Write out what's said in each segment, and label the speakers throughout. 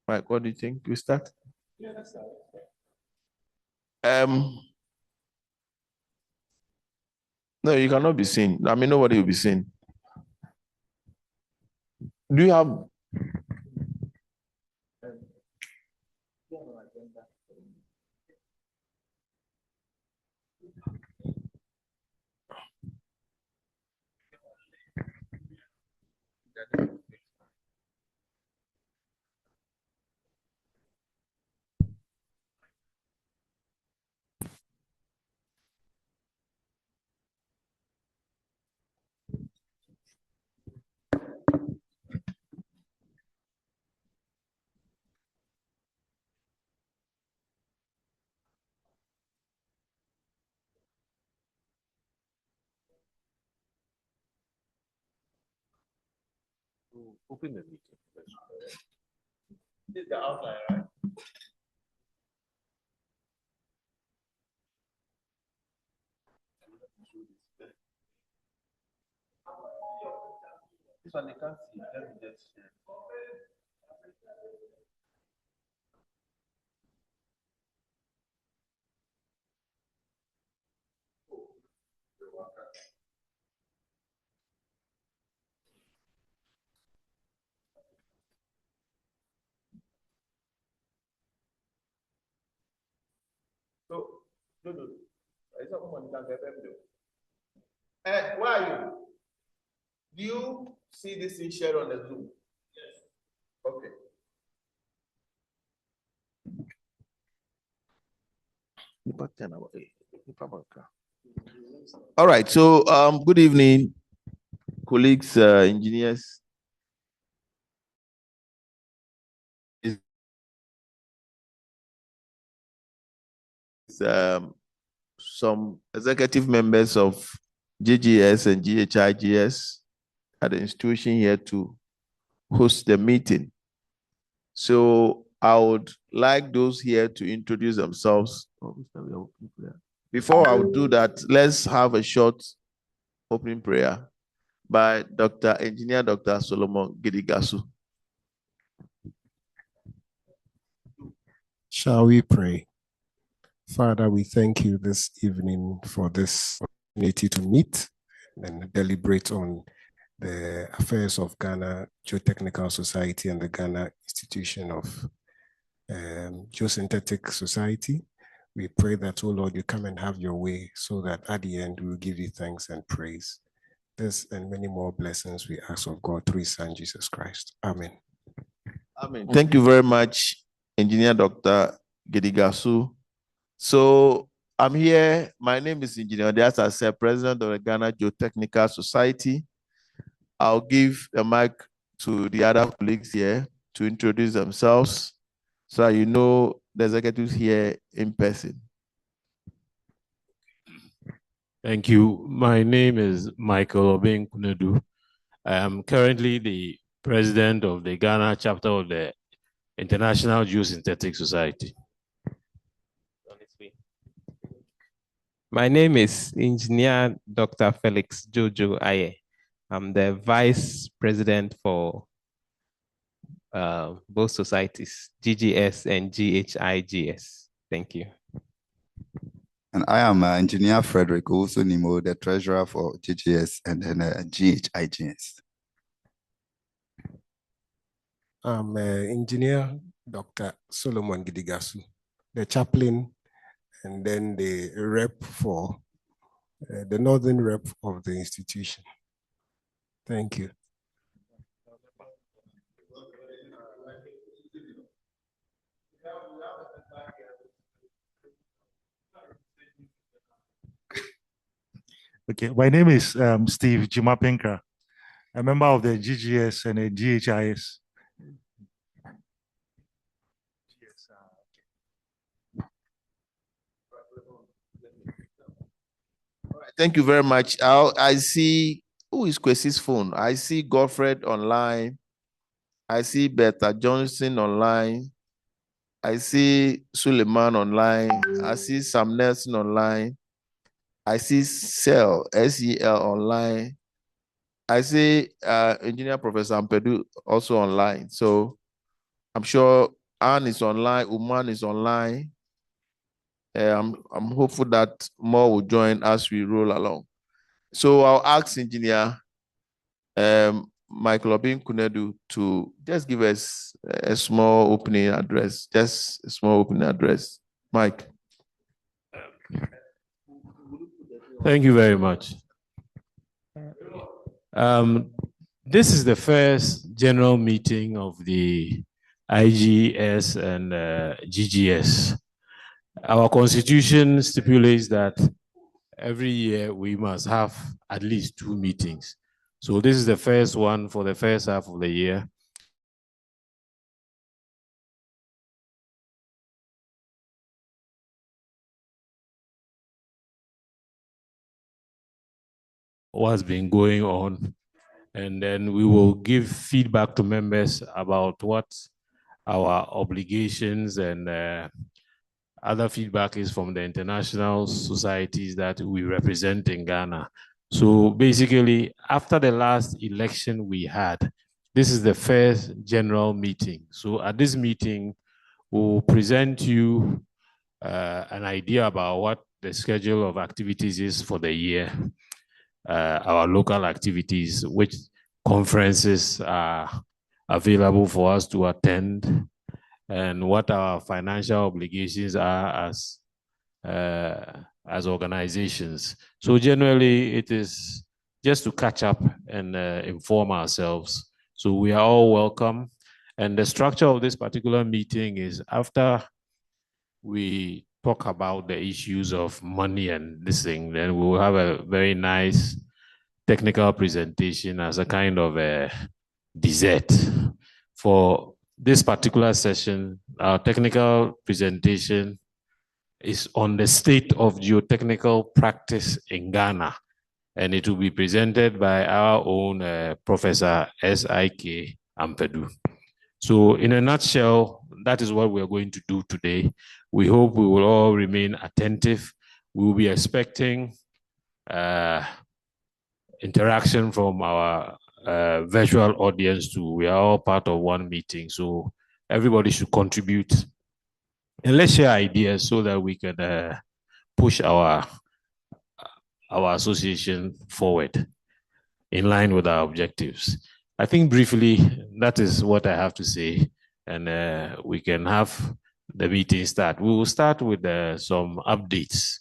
Speaker 1: Mike, what do you think? We start?
Speaker 2: Yeah, that's right.
Speaker 1: No, you cannot be seen. I mean, nobody will be seen. Do you have?
Speaker 2: Open the meeting. This is the outline, right? This one they can't see. Let me just share. So, no. It's not one can get them do. Where are you? Do you see this thing shared on the Zoom? Yes. Okay.
Speaker 1: All right. So, good evening, colleagues, engineers. Some executive members of GGS and GHIGS at the institution here to host the meeting. So I would like those here to introduce themselves. Before I would do that, let's have a short opening prayer by Engineer Dr. Solomon Gidigasu.
Speaker 3: Shall we pray? Father, we thank you this evening for this opportunity to meet and deliberate on the affairs of Ghana Geotechnical Society and the Ghana Institution of Geosynthetic Society. We pray that, oh Lord, you come and have your way so that at the end we will give you thanks and praise. This and many more blessings we ask of God through his Son, Jesus Christ. Amen.
Speaker 1: Amen. Thank you very much, Engineer Dr. Gidigasu. So I'm here. My name is Engineer Odias. I said, President of the Ghana Geotechnical Society. I'll give the mic to the other colleagues here to introduce themselves so that you know the executives here in person.
Speaker 4: Thank you. My name is Michael Obeng Kunedu. I am currently the president of the Ghana chapter of the International Geosynthetic Society.
Speaker 5: My name is Engineer Dr. Felix Jojo Aye. I'm the vice president for both societies, GGS and GHIGS. Thank you.
Speaker 6: And I am Engineer Frederick Nimo, the treasurer for GGS and then GHIGS.
Speaker 3: I'm Engineer Dr. Solomon Gidigasu, the chaplain and then the rep for the northern rep of the institution. Thank you.
Speaker 7: Okay, my name is Steve Jimapinka, a member of the GGS and the GHIS.
Speaker 1: Thank you very much. I see, who is Kwesi's phone? I see Godfred online. I see Beta Johnson online. I see Suleiman online. I see Sam Nelson online. I see SEL, SEL online. I see Engineer Professor Ampedu also online. So I'm sure Anne is online, Uman is online. I'm hopeful that more will join as we roll along. So I'll ask Engineer Michael Obin Kunedu to just give us a small opening address, just a small opening address. Mike.
Speaker 4: Thank you very much. This is the first general meeting of the IGS and GGS. Our constitution stipulates that every year we must have at least 2 meetings. So this is the first one for the first half of the year. What's been going on, and then we will give feedback to members about what our obligations and other feedback is from the international societies that we represent in Ghana. So basically, after the last election we had, this is the first general meeting. So at this meeting, we'll present you an idea about what the schedule of activities is for the year, our local activities, which conferences are available for us to attend, and what our financial obligations are as organizations. So generally, it is just to catch up and inform ourselves. So we are all welcome. And the structure of this particular meeting is after we talk about the issues of money and this thing, then we will have a very nice technical presentation as a kind of a dessert. For this particular session, our technical presentation is on the state of geotechnical practice in Ghana, and it will be presented by our own Professor S.I.K. Ampedu. So in a nutshell, that is what we're going to do today. We hope we will all remain attentive. We will be expecting interaction from our virtual audience too. We are all part of one meeting, so everybody should contribute. And let's share ideas so that we can push our association forward in line with our objectives. I think briefly, that is what I have to say, and we can have the meeting start. We will start with some updates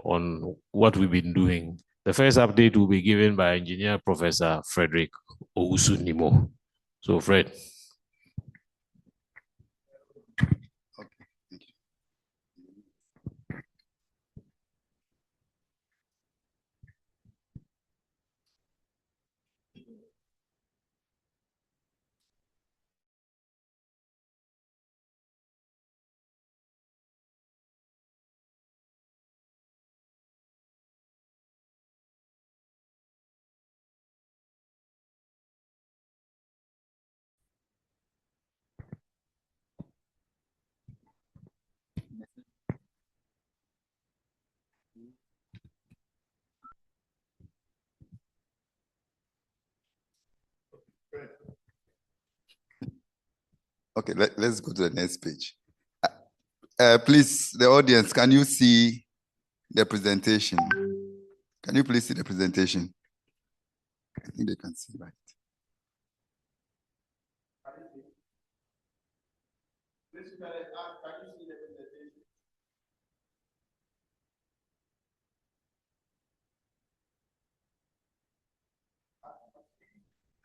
Speaker 4: on what we've been doing. The first update will be given by Engineer Professor Frederick Owusu-Nimo. So, Fred.
Speaker 6: Okay, let's go to the next page. Please, the audience, can you see the presentation? Can you please see the presentation? I think they can see, right?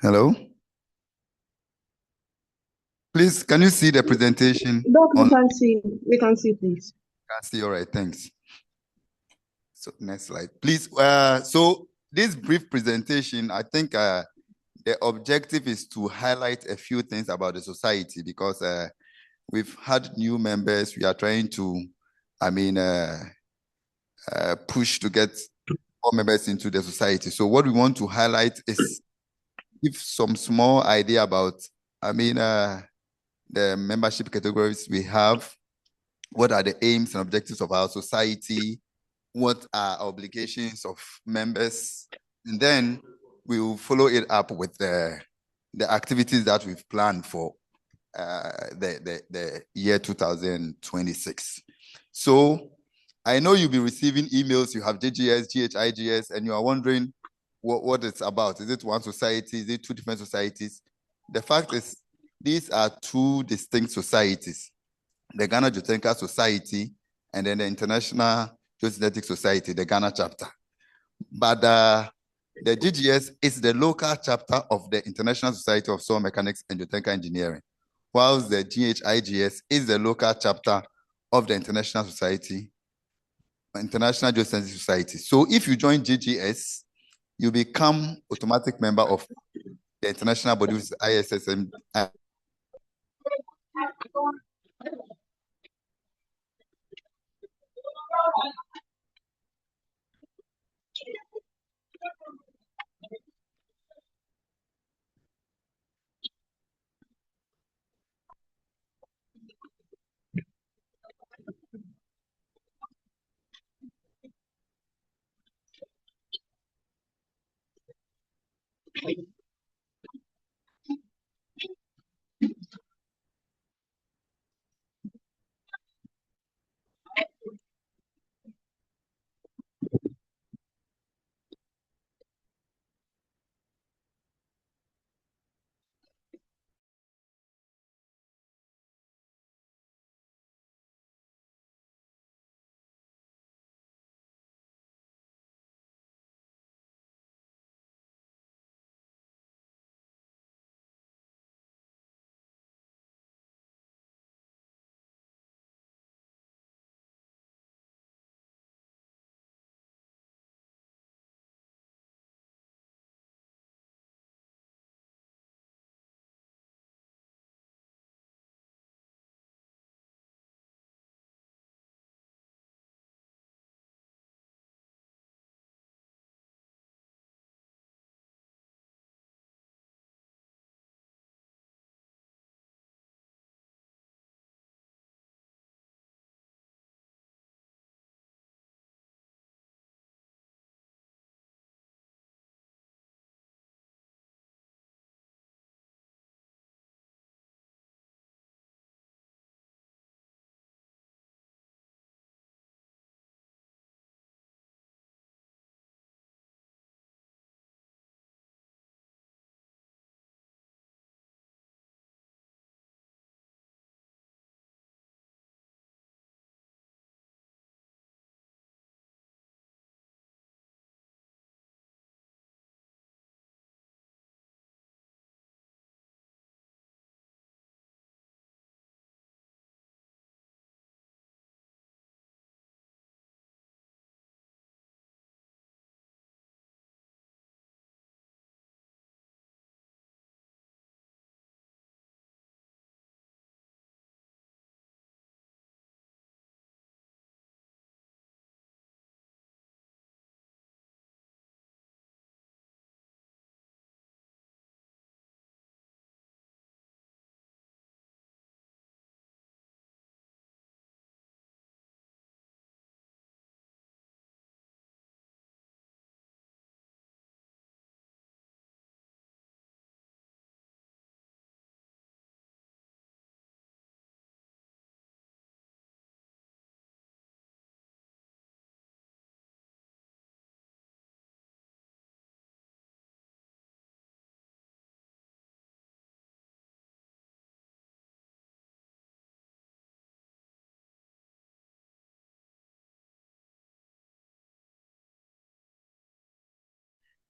Speaker 6: Hello? Please, can you see the presentation?
Speaker 8: Doc, we can see. We can see, please.
Speaker 6: Can see, all right, thanks. So next slide, please. So this brief presentation, I think the objective is to highlight a few things about the society because we've had new members. We are trying to, push to get more members into the society. So what we want to highlight is give some small idea about, the membership categories we have, what are the aims and objectives of our society, what are obligations of members, and then we will follow it up with the activities that we've planned for the year 2026. So I know you'll be receiving emails. You have JGS, GHIGS, and you are wondering what it's about. Is it one society? Is it two different societies? The fact is, these are two distinct societies: the Ghana Geotechnical Society and then the International Geosynthetic Society, the Ghana chapter. But the GGS is the local chapter of the International Society of Soil Mechanics and Geotechnical Engineering, whilst the GHIGS is the local chapter of the International Geosynthetic Society. So if you join GGS, you become automatic member of the international body, which is ISSM.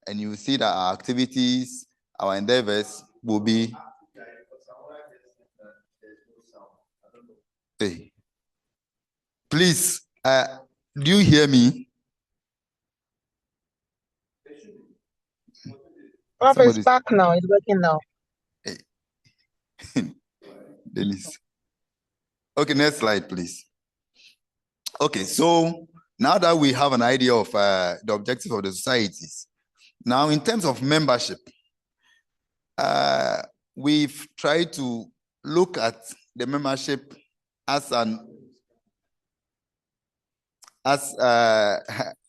Speaker 6: And you see that our activities, our endeavors will be. Hey. Please, do you hear me?
Speaker 8: Prof, it's back now. It's working now.
Speaker 6: Hey. Dennis. Okay, next slide, please. Okay, so now that we have an idea of the objective of the societies, now in terms of membership, we've tried to look at the membership as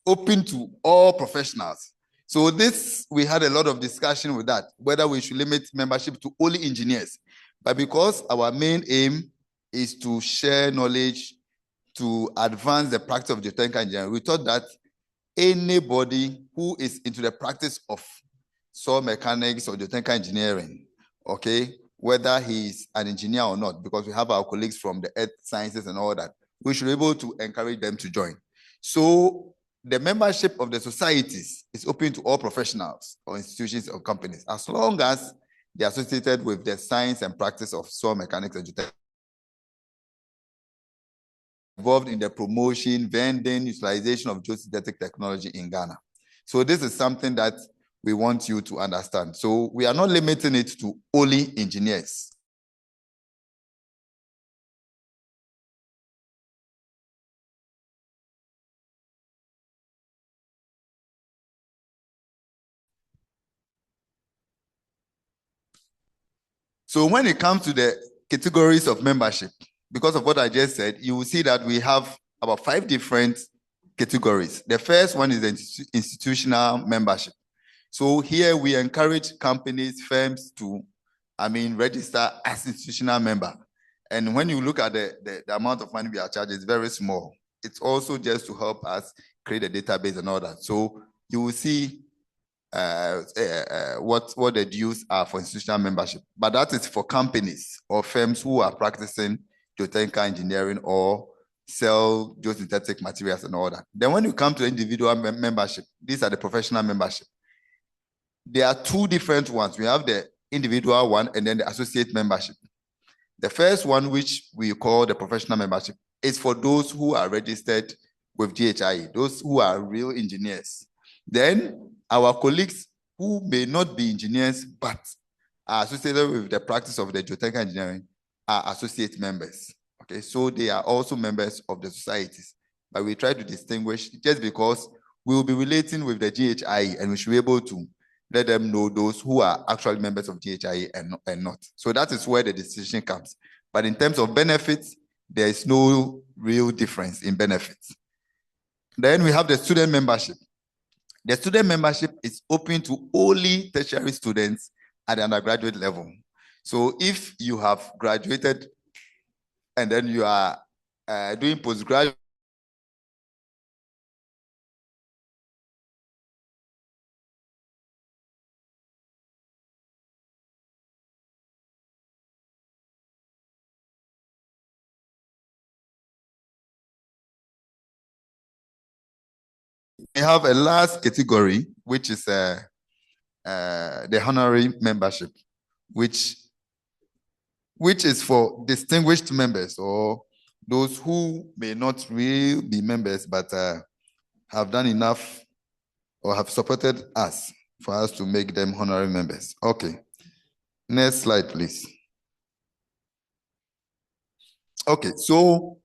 Speaker 6: open to all professionals. So this, we had a lot of discussion with that, whether we should limit membership to only engineers, But because our main aim is to share knowledge, to advance the practice of geotechnical engineering, we thought that anybody who is into the practice of soil mechanics or geotechnical engineering, okay, whether he's an engineer or not, because we have our colleagues from the earth sciences and all that, we should be able to encourage them to join. So the membership of the societies is open to all professionals or institutions or companies, as long as they're associated with the science and practice of soil mechanics and geotechnical, involved in the promotion, vending, utilization of geosynthetic technology in Ghana. So this is something that we want you to understand. So we are not limiting it to only engineers. So when it comes to the categories of membership, because of what I just said, you will see that we have about 5 different categories. The first one is the institutional membership. So here we encourage companies, firms to, register as institutional member. And when you look at the amount of money we are charging, it's very small. It's also just to help us create a database and all that. So you will see what the dues are for institutional membership. But that is for companies or firms who are practicing geotechnical engineering or sell geosynthetic materials and all that. Then when you come to individual membership, these are the professional membership. There are 2 different ones. We have the individual one and then the associate membership. The first one, which we call the professional membership, is for those who are registered with GhIE, those who are real engineers. Then our colleagues who may not be engineers but are associated with the practice of the geotechnical engineering are associate members. Okay, so they are also members of the societies. But we try to distinguish just because we will be relating with the GhIE and we should be able to let them know those who are actually members of GhIE and not. So that is where the decision comes. But in terms of benefits, there is no real difference in benefits. Then we have the student membership. The student membership is open to only tertiary students at the undergraduate level. So if you have graduated and then you are doing postgraduate, we have a last category, which is the honorary membership, which is for distinguished members or those who may not really be members but have done enough or have supported us for us to make them honorary members. Okay, next slide, please. Okay, so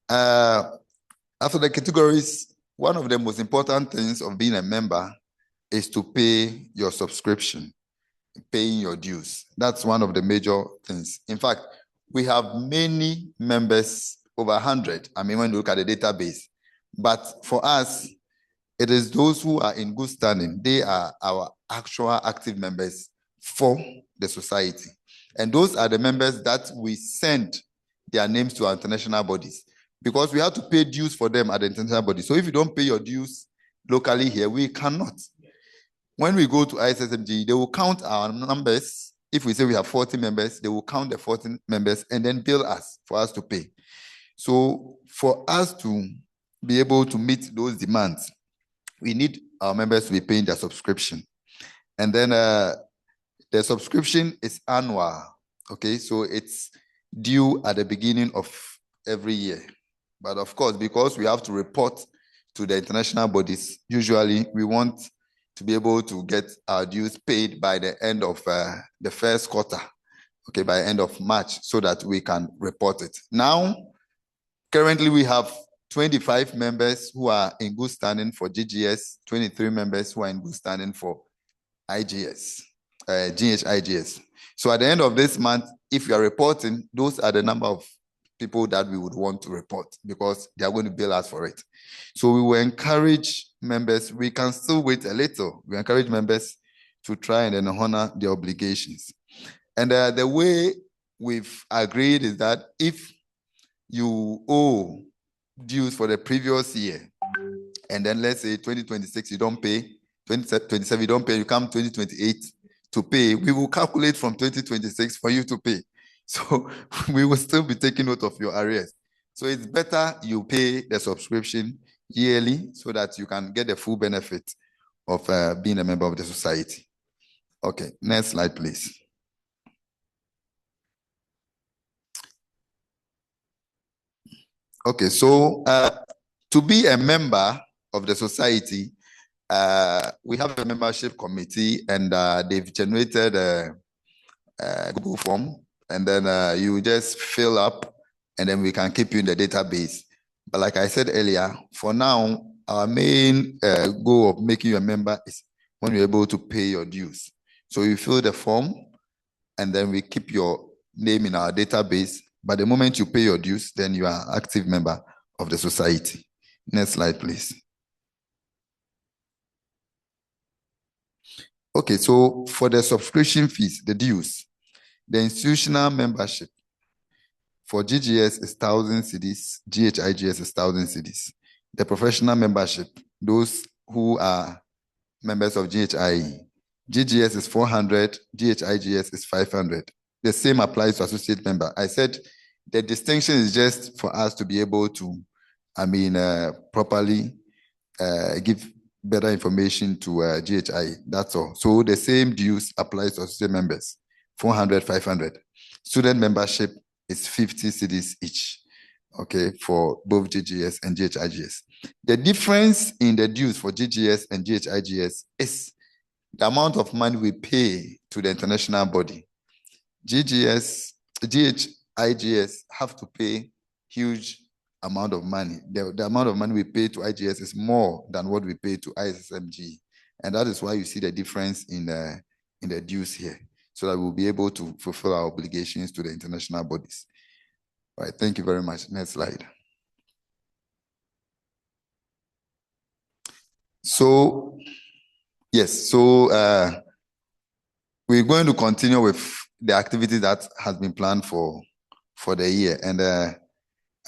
Speaker 6: after the categories, one of the most important things of being a member is to pay your subscription, paying your dues. That's one of the major things. In fact, we have many members, over 100. When you look at the database. But for us, it is those who are in good standing. They are our actual active members for the society. And those are the members that we send their names to our international bodies, because we have to pay dues for them at the international body. So if you don't pay your dues locally here, we cannot. When we go to ISSMG, they will count our numbers. If we say we have 40 members, they will count the 40 members and then bill us for us to pay. So for us to be able to meet those demands, we need our members to be paying their subscription. And then the subscription is annual. Okay, so it's due at the beginning of every year. But of course, because we have to report to the international bodies, usually we want to be able to get our dues paid by the end of the first quarter, okay, by end of March, so that we can report it. Now, currently we have 25 members who are in good standing for GGS, 23 members who are in good standing for IGS, GHIGS. So at the end of this month, if you are reporting, those are the number of people that we would want to report, because they are going to bill us for it. So we will encourage members, we can still wait a little. We encourage members to try and then honor their obligations. And the way we've agreed is that if you owe dues for the previous year, and then let's say 2026 you don't pay, 2027 you don't pay, you come 2028 to pay, we will calculate from 2026 for you to pay. So we will still be taking note of your arrears. So it's better you pay the subscription yearly so that you can get the full benefit of being a member of the society. Okay, next slide, please. Okay, so to be a member of the society, we have a membership committee, and they've generated a Google form, and then you just fill up, and then we can keep you in the database. But like I said earlier, for now, our main goal of making you a member is when you're able to pay your dues. So you fill the form, and then we keep your name in our database. But the moment you pay your dues, then you are an active member of the society. Next slide, please. Okay, so for the subscription fees, the dues, the institutional membership for GGS is 1,000 cedis, GHIGS is 1,000 cedis. The professional membership, those who are members of GHIE, GGS is 400, GHIGS is 500. The same applies to associate member. I said the distinction is just for us to be able to, properly give better information to GHIE. That's all. So the same dues applies to associate members, 400, 500. Student membership is 50 cedis each, okay, for both GGS and GHIGS. The difference in the dues for GGS and GHIGS is the amount of money we pay to the international body. GHIGS have to pay huge amount of money. The amount of money we pay to IGS is more than what we pay to ISSMG. And that is why you see the difference in the dues here, so that we'll be able to fulfill our obligations to the international bodies. All right, thank you very much. Next slide. So, yes, so we're going to continue with the activity that has been planned for the year. And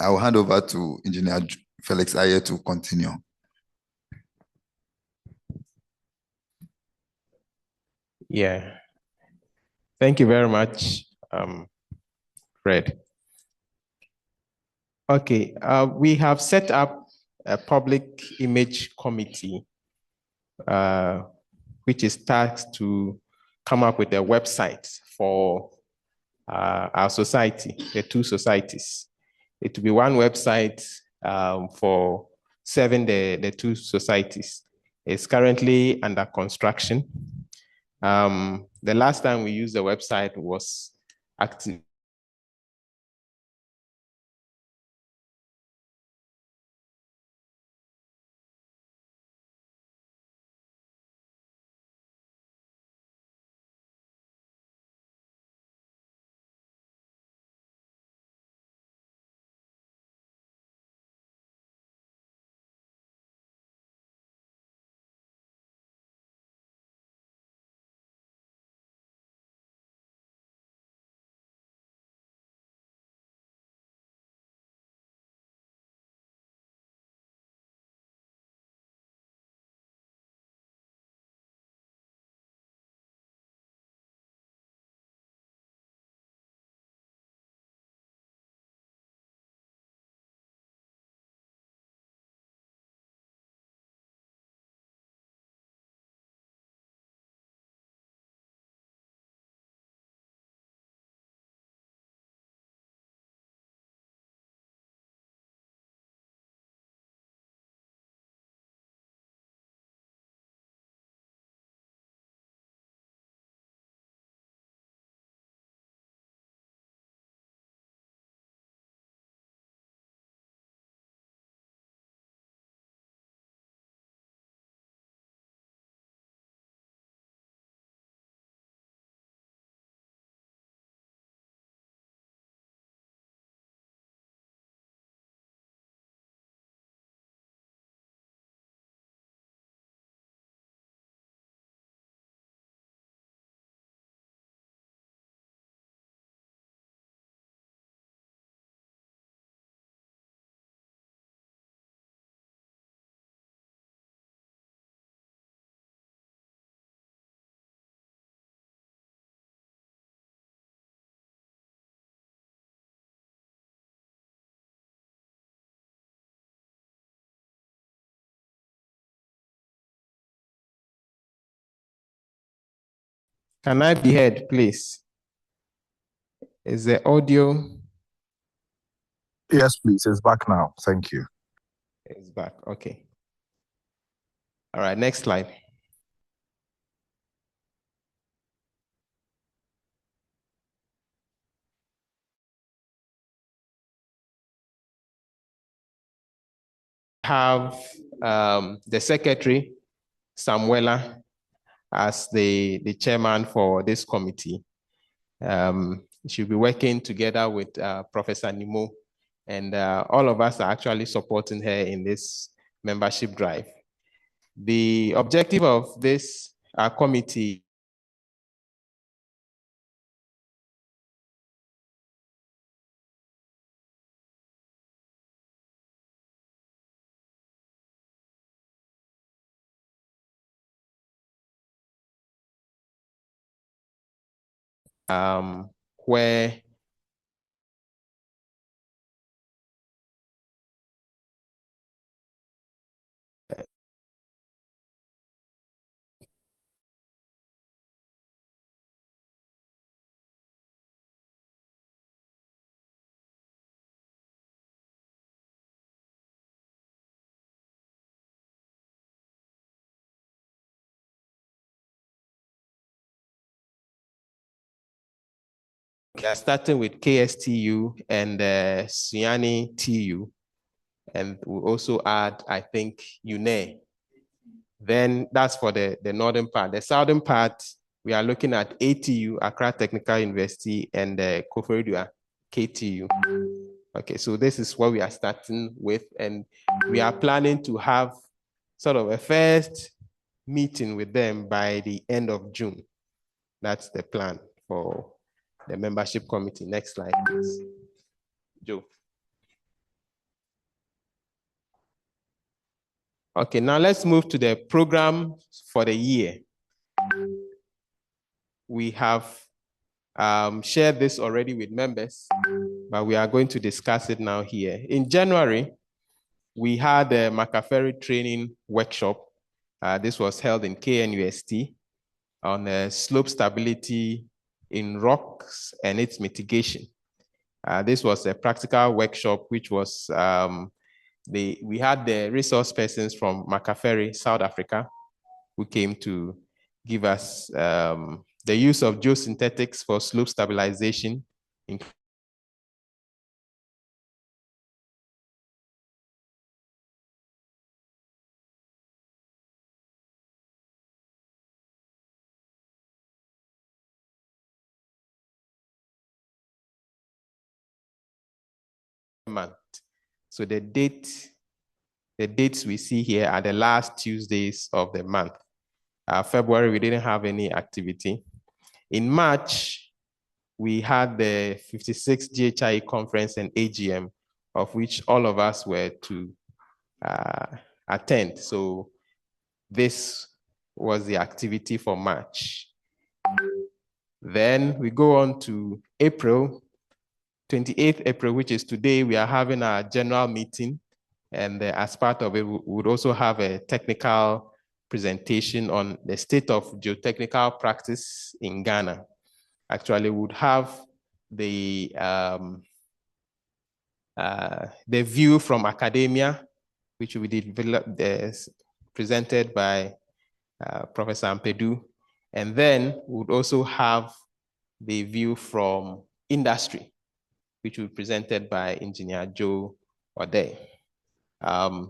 Speaker 6: I will hand over to Engineer Felix Aye to continue.
Speaker 5: Yeah. Thank you very much, Fred. Okay, we have set up a public image committee, which is tasked to come up with a website for our society, the two societies. It will be one website for serving the two societies. It's currently under construction. The last time we used the website was active Can I be heard, please? Is the audio?
Speaker 9: Yes, please. It's back now. Thank you.
Speaker 5: It's back. Okay. All right, next slide. Have the secretary, Samuela, as the chairman for this committee. She'll be working together with Professor Nimo, and all of us are actually supporting her in this membership drive. The objective of this committee where we are starting with KSTU and Sunyani TU, and we'll also add, I think, UNE. Then that's for the northern part. The southern part, we are looking at ATU, Accra Technical University, and Koforidua, KTU. Okay, so this is what we are starting with, and we are planning to have sort of a first meeting with them by the end of June. That's the plan for the membership committee. Next slide, please. Joe. Okay, now let's move to the program for the year. We have shared this already with members, but we are going to discuss it now here. In January, we had a Macaferi training workshop. This was held in KNUST on slope stability in rocks and its mitigation. This was a practical workshop, which was, we had the resource persons from Macaferi, South Africa, who came to give us the use of geosynthetics for slope stabilization, month. So the dates we see here are the last Tuesdays of the month. February, we didn't have any activity. In March, we had the 56th GhIE conference and AGM, of which all of us were to attend. So this was the activity for March. Then we go on to April, 28th April, which is today. We are having our general meeting, and as part of it, we would also have a technical presentation on the state of geotechnical practice in Ghana. Actually, we would have the view from academia, which we developed, presented by Professor Ampedu, and then we would also have the view from industry, which will be presented by Engineer Joe Ode.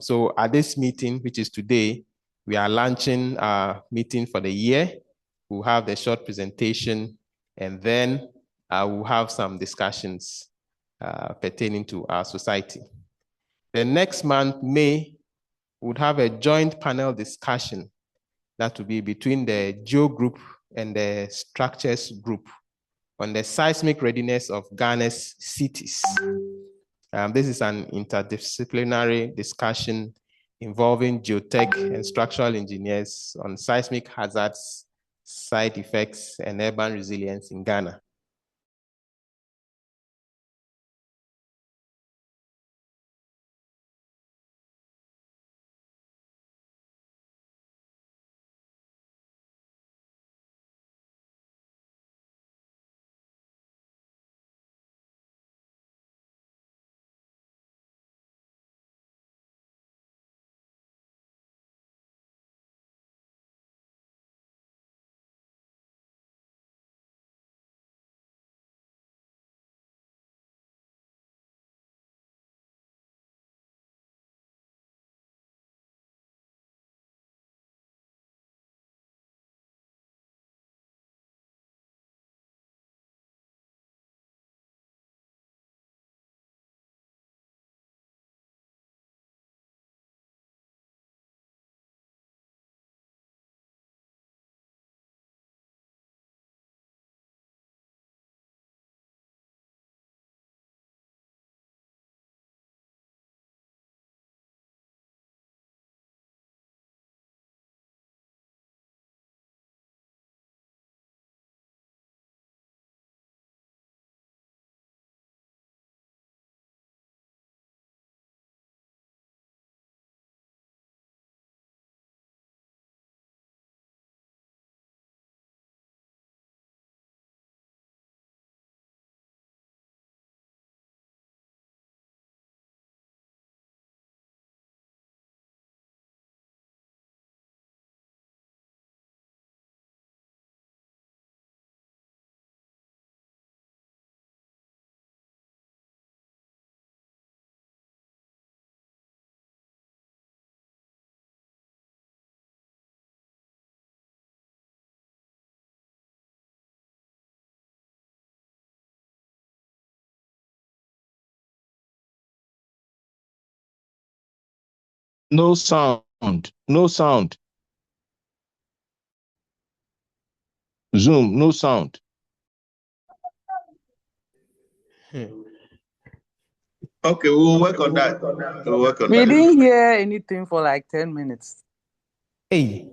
Speaker 5: So at this meeting, which is today, we are launching our meeting for the year. We'll have the short presentation, and then we'll have some discussions pertaining to our society. The next month, May, we'll have a joint panel discussion that will be between the Geogroup and the Structures Group on the seismic readiness of Ghana's cities. This is an interdisciplinary discussion involving geotech and structural engineers on seismic hazards, side effects, and urban resilience in Ghana. No sound. No sound. Zoom, no sound.
Speaker 2: Okay, we'll work on that. We'll work on
Speaker 8: We
Speaker 2: that.
Speaker 8: didn't hear anything for like 10 minutes.
Speaker 5: Hey.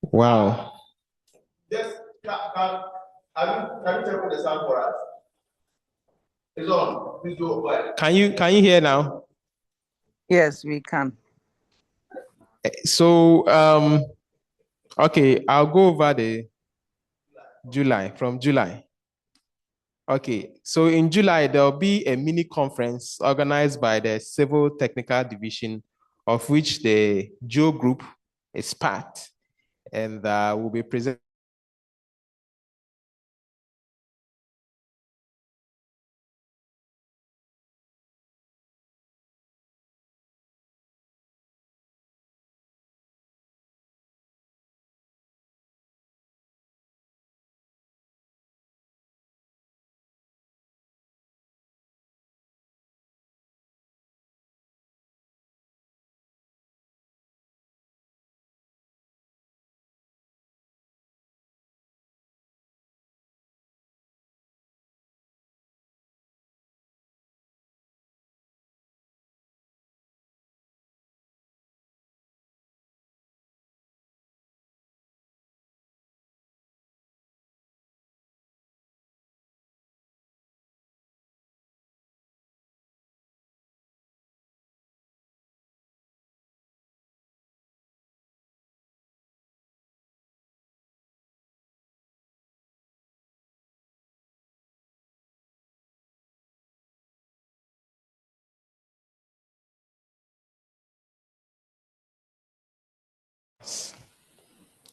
Speaker 5: Wow.
Speaker 2: Just can you check the sound for us? It's on. Please do it.
Speaker 5: Can you hear now?
Speaker 8: Yes, we can.
Speaker 5: So okay, I'll go over the from July. Okay, so in July, there'll be a mini conference organized by the Civil Technical Division, of which the Geogroup is part, and will be presented.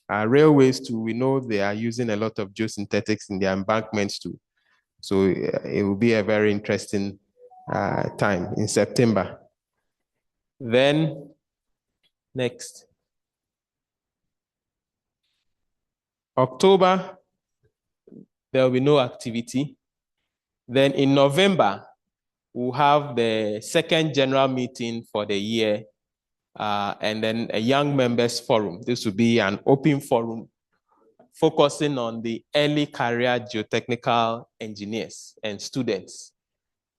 Speaker 5: Railways too, we know they are using a lot of geosynthetics in their embankments too. So it will be a very interesting time in September. Then next, October, there will be no activity. Then in November, we'll have the second general meeting for the year, and then a young members forum. This will be an open forum focusing on the early career geotechnical engineers and students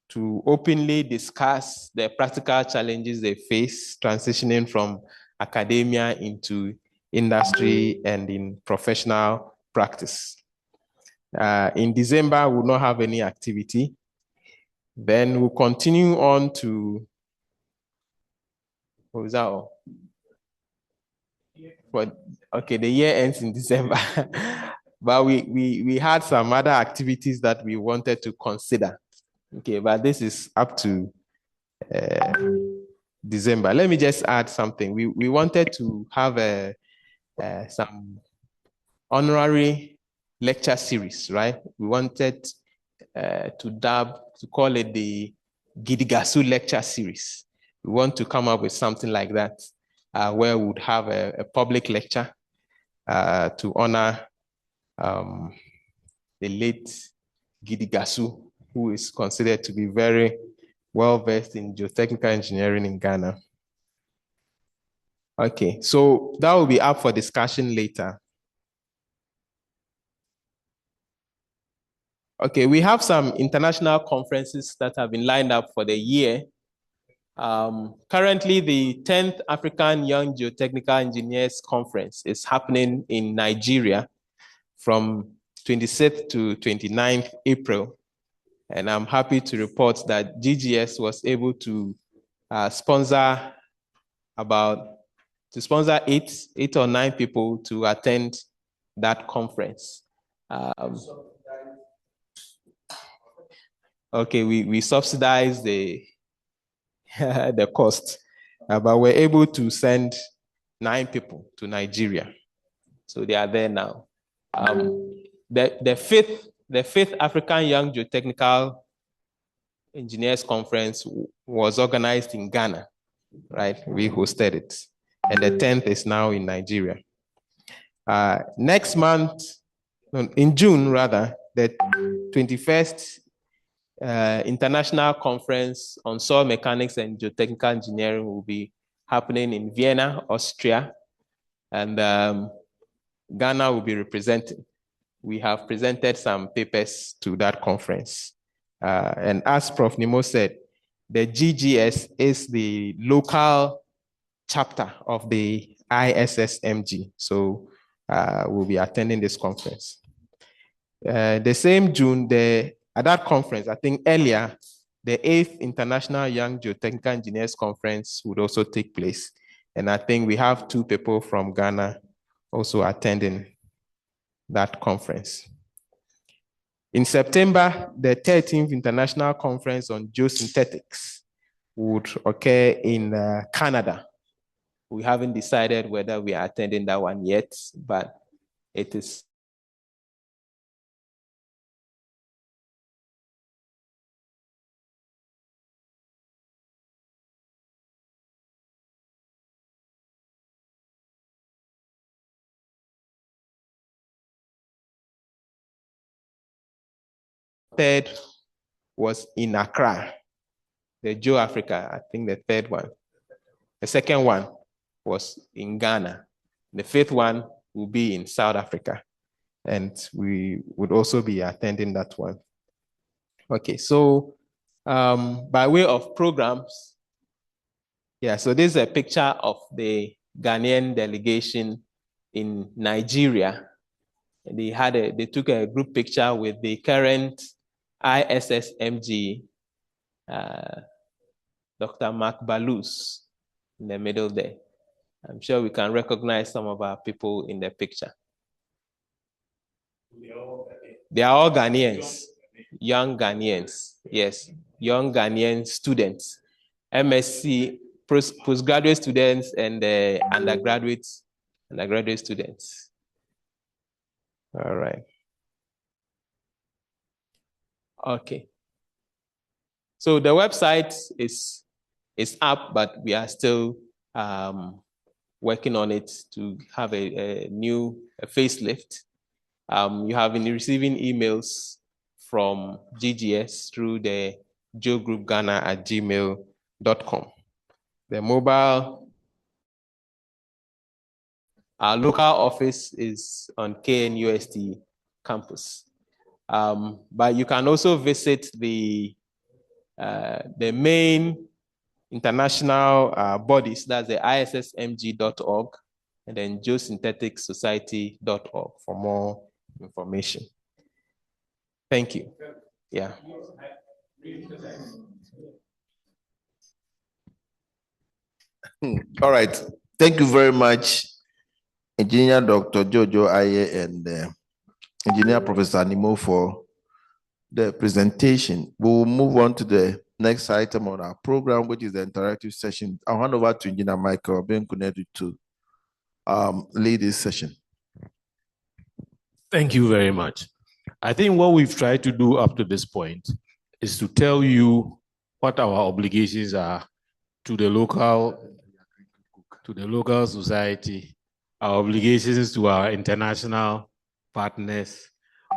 Speaker 5: to openly discuss the practical challenges they face transitioning from academia into industry and in professional practice. In December, we'll not have any activity. Then we'll continue on to, what was that all? But okay, the year ends in December. But we had some other activities that we wanted to consider. Okay, but this is up to December. Let me just add something. We wanted to have some honorary lecture series, right? We wanted to call it the Gidigasu lecture series. We want to come up with something like that, where we would have a public lecture to honor the late Gidigasu, who is considered to be very well-versed in geotechnical engineering in Ghana. Okay, so that will be up for discussion later. Okay, we have some international conferences that have been lined up for the year. Currently, the 10th African Young Geotechnical Engineers Conference is happening in Nigeria from 26th to 29th April. And I'm happy to report that GGS was able to sponsor eight or nine people to attend that conference. Okay, we subsidize the the cost, but we're able to send 9 people to Nigeria, so they are there now. The fifth African Young Geotechnical Engineers Conference was organized in Ghana, right? We hosted it, and the 10th is now in Nigeria. Next month, in June rather, the 21st International Conference on Soil Mechanics and Geotechnical Engineering will be happening in Vienna, Austria, and Ghana will be representing. We have presented some papers to that conference. And as Prof. Nimo said, the GGS is the local chapter of the ISSMG. So we'll be attending this conference. The same June, at that conference, I think earlier, the 8th International Young Geotechnical Engineers Conference would also take place. And I think we have 2 people from Ghana also attending that conference. In September, the 13th International Conference on Geosynthetics would occur in Canada. We haven't decided whether we are attending that one yet, but it is third was in Accra, the Geo Africa, I think the third one. The second one was in Ghana. The 5th one will be in South Africa. And we would also be attending that one. Okay, so by way of programs, yeah, so this is a picture of the Ghanaian delegation in Nigeria. They took a group picture with the current ISSMG, Dr. Mark Balus in the middle there. I'm sure we can recognize some of our people in the picture. They are all Ghanaians, young Ghanaians, yes, young Ghanaian students, MSc, postgraduate students, and undergraduate students. All right. Okay. So the website is up, but we are still working on it to have a new facelift. You have been receiving emails from GGS through the geogroupghana@gmail.com. The mobile, our local office is on KNUST campus. But you can also visit the main international bodies, that's the issmg.org and then geosyntheticsociety.org for more information. Thank you. Yeah.
Speaker 1: All right. Thank you very much, Engineer Dr. Jojo Aye and Engineer Professor Nimo for the presentation. We will move on to the next item on our program, which is the interactive session. I'll hand over to Engineer Michael Benkunedu to lead this session.
Speaker 4: Thank you very much. I think what we've tried to do up to this point is to tell you what our obligations are to the local society, our obligations to our international partners.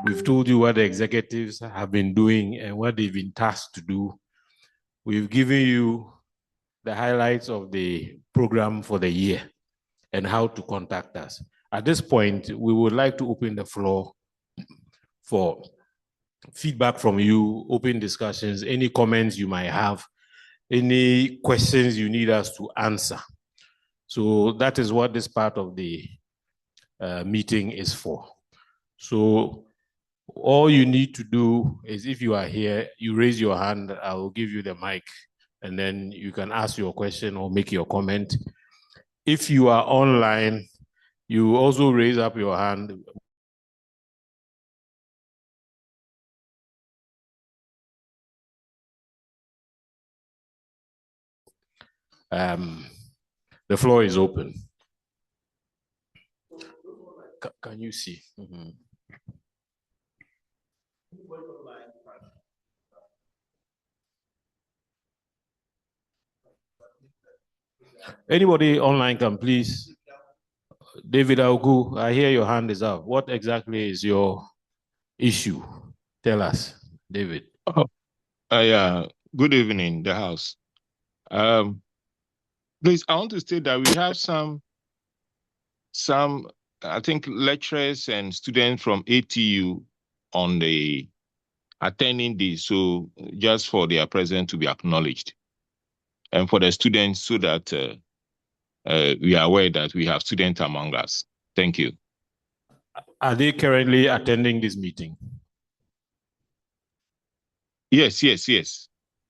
Speaker 4: We've told you what the executives have been doing and what they've been tasked to do. We've given you the highlights of the program for the year and how to contact us. At this point, we would like to open the floor for feedback from you, open discussions, any comments you might have, any questions you need us to answer. So that is what this part of the meeting is for. So all you need to do is, if you are here, you raise your hand, I will give you the mic, and then you can ask your question or make your comment. If you are online, you also raise up your hand. The floor is open. Can you see? Mm-hmm. Anybody online can please. David Augu, I hear your hand is up. What exactly is your issue? Tell us, David.
Speaker 10: Yeah. Good evening, the House. Please, I want to state that we have some, I think, lecturers and students from ATU on the attending this. So just for their presence to be acknowledged, and for the students, so that we are aware that we have students among us. Thank you.
Speaker 4: Are they currently attending this meeting?
Speaker 10: Yes.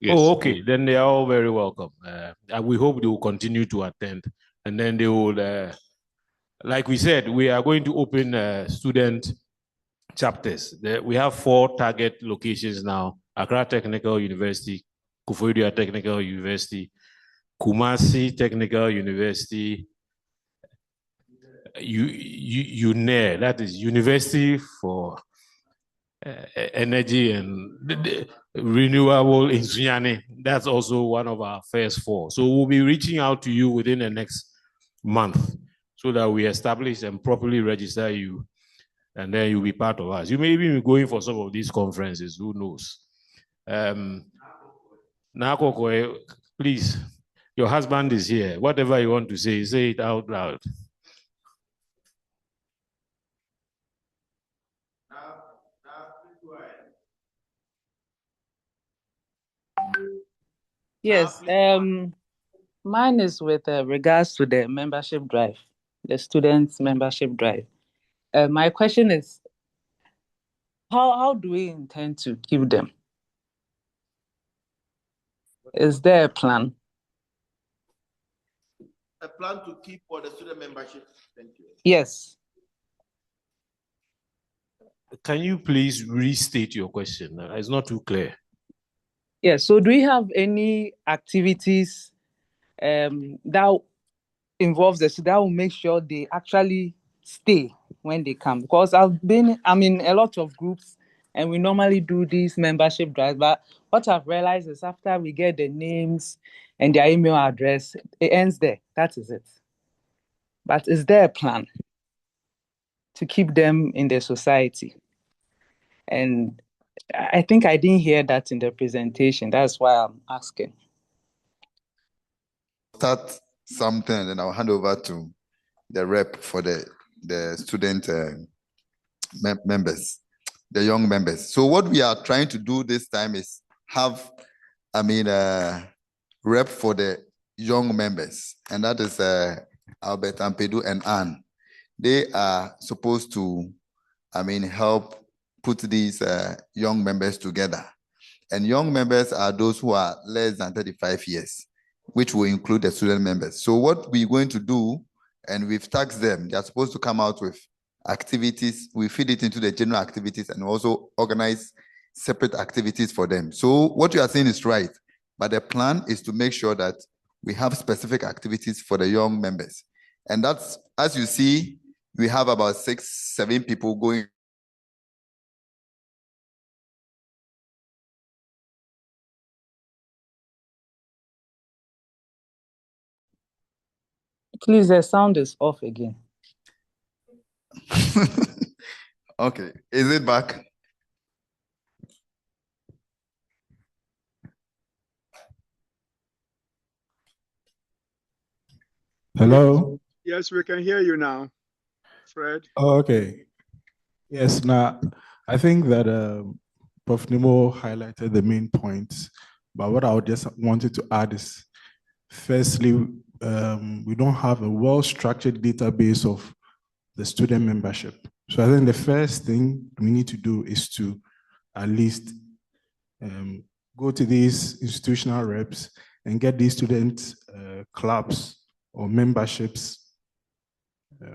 Speaker 4: Oh, okay. Then they are all very welcome. And we hope they will continue to attend. And then they will, like we said, we are going to open student chapters. We have 4 target locations now: Accra Technical University, Kufuor Technical University, Kumasi Technical University, UNER, that is University for Energy and Renewable in Sunyani. That's also one of our first 4. So we'll be reaching out to you within the next month so that we establish and properly register you, and then you'll be part of us. You may even be going for some of these conferences, who knows? Nakoko, please, your husband is here. Whatever you want to say it out loud.
Speaker 8: Yes. Mine is with regards to the membership drive, the students' membership drive. My question is, how do we intend to keep them? Is there a plan?
Speaker 2: A plan to keep for the student membership? Thank you.
Speaker 8: Yes.
Speaker 4: Can you please restate your question? It's not too clear.
Speaker 8: Yes. So do we have any activities that involves the students that will make sure they actually stay when they come? Because I'm in a lot of groups and we normally do these membership drives, but what I've realized is after we get the names and their email address, it ends there. That is it. But is there a plan to keep them in the society? And I think I didn't hear that in the presentation. That's why I'm asking.
Speaker 6: Start something and then I'll hand over to the rep for the student members, the young members. So what we are trying to do this time is have, rep for the young members, and that is Albert Ampedu and Anne. They are supposed to, help put these young members together. And young members are those who are less than 35 years, which will include the student members. So what we're going to do, and we've taxed them, they're supposed to come out with activities. We feed it into the general activities and also organize separate activities for them. So what you are saying is right, but the plan is to make sure that we have specific activities for the young members. And that's, as you see, we have about 6-7 people going.
Speaker 8: Please, the sound is off again.
Speaker 6: Okay, is it back?
Speaker 11: Hello?
Speaker 12: Yes, we can hear you now, Fred.
Speaker 11: Oh, okay. Yes, now, I think that Prof. Nemo highlighted the main points, but what I would just wanted to add is, firstly, we don't have a well-structured database of the student membership. So I think the first thing we need to do is to at least go to these institutional reps and get these student clubs or memberships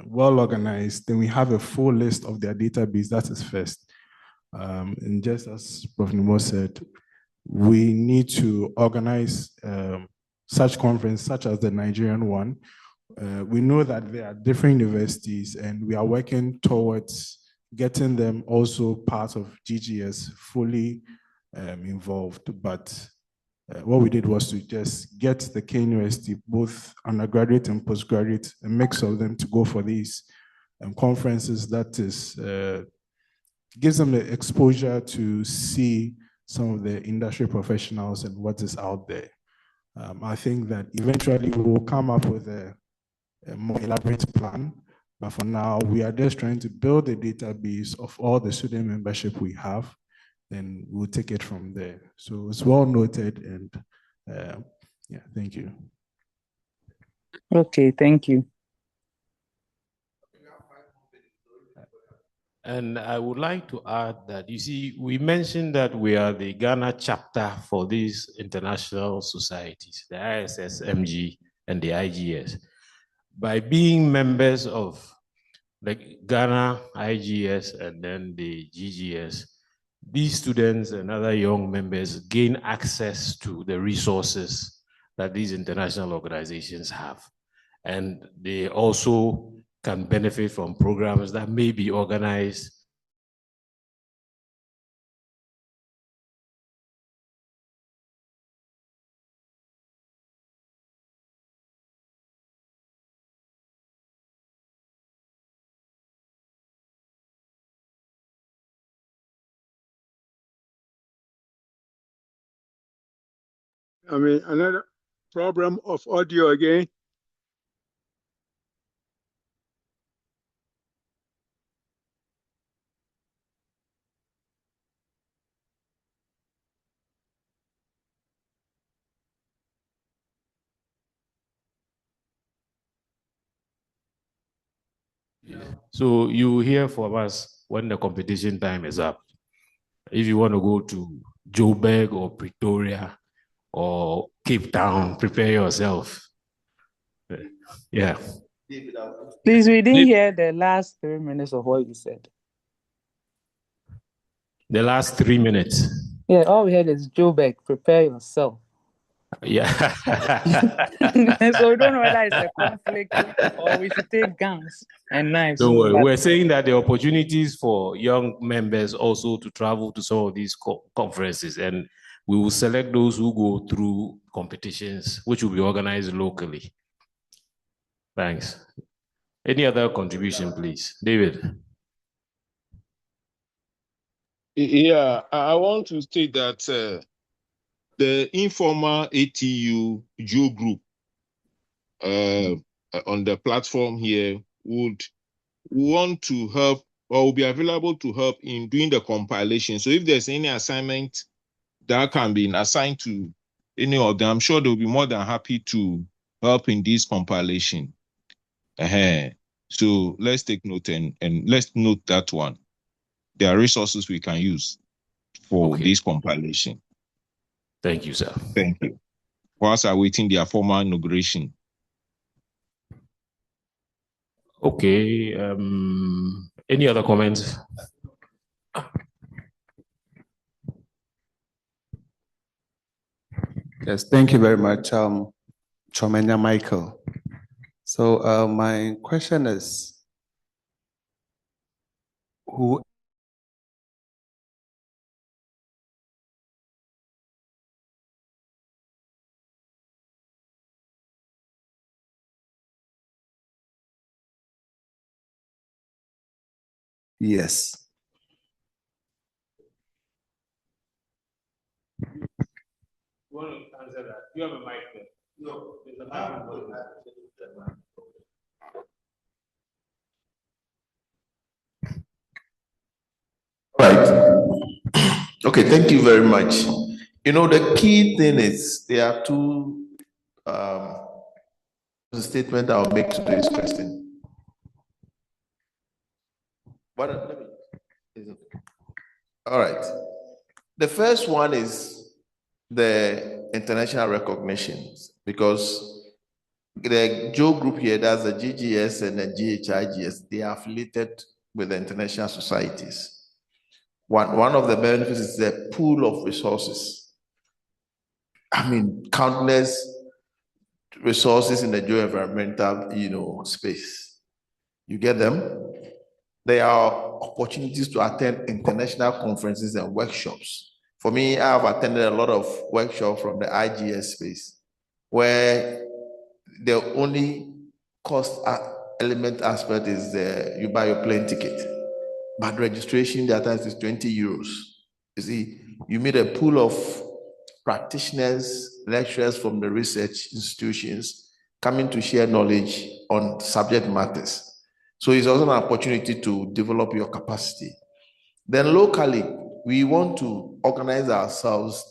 Speaker 11: well organized. Then we have a full list of their database. That is first. And just as Prof. Nemo said, we need to organize such conference, such as the Nigerian one. We know that there are different universities and we are working towards getting them also part of GGS, fully involved. But what we did was to just get the K University, both undergraduate and postgraduate, a mix of them to go for these conferences that is, gives them the exposure to see some of the industry professionals and what is out there. I think that eventually we will come up with a more elaborate plan. But for now, we are just trying to build a database of all the student membership we have, then we'll take it from there. So it's well noted, and yeah, thank you.
Speaker 8: Okay, thank you.
Speaker 4: And I would like to add that, you see, we mentioned that we are the Ghana chapter for these international societies, the ISS, MG, and the IGS. By being members of the Ghana IGS and then the GGS, these students and other young members gain access to the resources that these international organizations have. And they also can benefit from programs that may be organized
Speaker 12: I mean, another problem of audio again.
Speaker 4: So you hear from us when the competition time is up. If you want to go to Joburg or Pretoria or Cape Town, prepare yourself. Yeah.
Speaker 8: Please, we didn't hear the last 3 minutes of what you said.
Speaker 4: The last 3 minutes.
Speaker 8: Yeah, all we heard is Joburg, prepare yourself.
Speaker 4: Yeah.
Speaker 8: So we don't know whether it's a conflict or we should take guns and knives.
Speaker 4: Don't worry. We're saying that the opportunities for young members also to travel to some of these conferences, and we will select those who go through competitions, which will be organized locally. Thanks. Any other contribution, please? David.
Speaker 10: Yeah, I want to state that the informal ATU Geogroup on the platform here would want to help or will be available to help in doing the compilation. So if there's any assignment that can be assigned to any of them, I'm sure they'll be more than happy to help in this compilation. So let's take note and let's note that one. There are resources we can use for this compilation.
Speaker 4: Thank you, sir.
Speaker 10: Thank you. Whilst awaiting their formal inauguration.
Speaker 4: Okay. Any other comments?
Speaker 13: Yes, thank you very much, Chomenya Michael. So my question is, who Yes.
Speaker 4: You want to answer that? You have a mic there. No, there's a mic.
Speaker 1: Right. Okay, thank you very much. You know, the key thing is there are two statements I'll make to this question. All right. The first one is the international recognitions, because the Geogroup here, that's the GGS and the GHIGS, they are affiliated with the international societies. One of the benefits is the pool of resources. I mean, countless resources in the geoenvironmental, space. You get them? There are opportunities to attend international conferences and workshops. For me, I have attended a lot of workshops from the IGS space, where the only cost element aspect is you buy your plane ticket, but registration at times is 20 euros. You see, You meet a pool of practitioners, lecturers from the research institutions coming to share knowledge on subject matters. So it's also an opportunity to develop your capacity. Then locally, we want to organize ourselves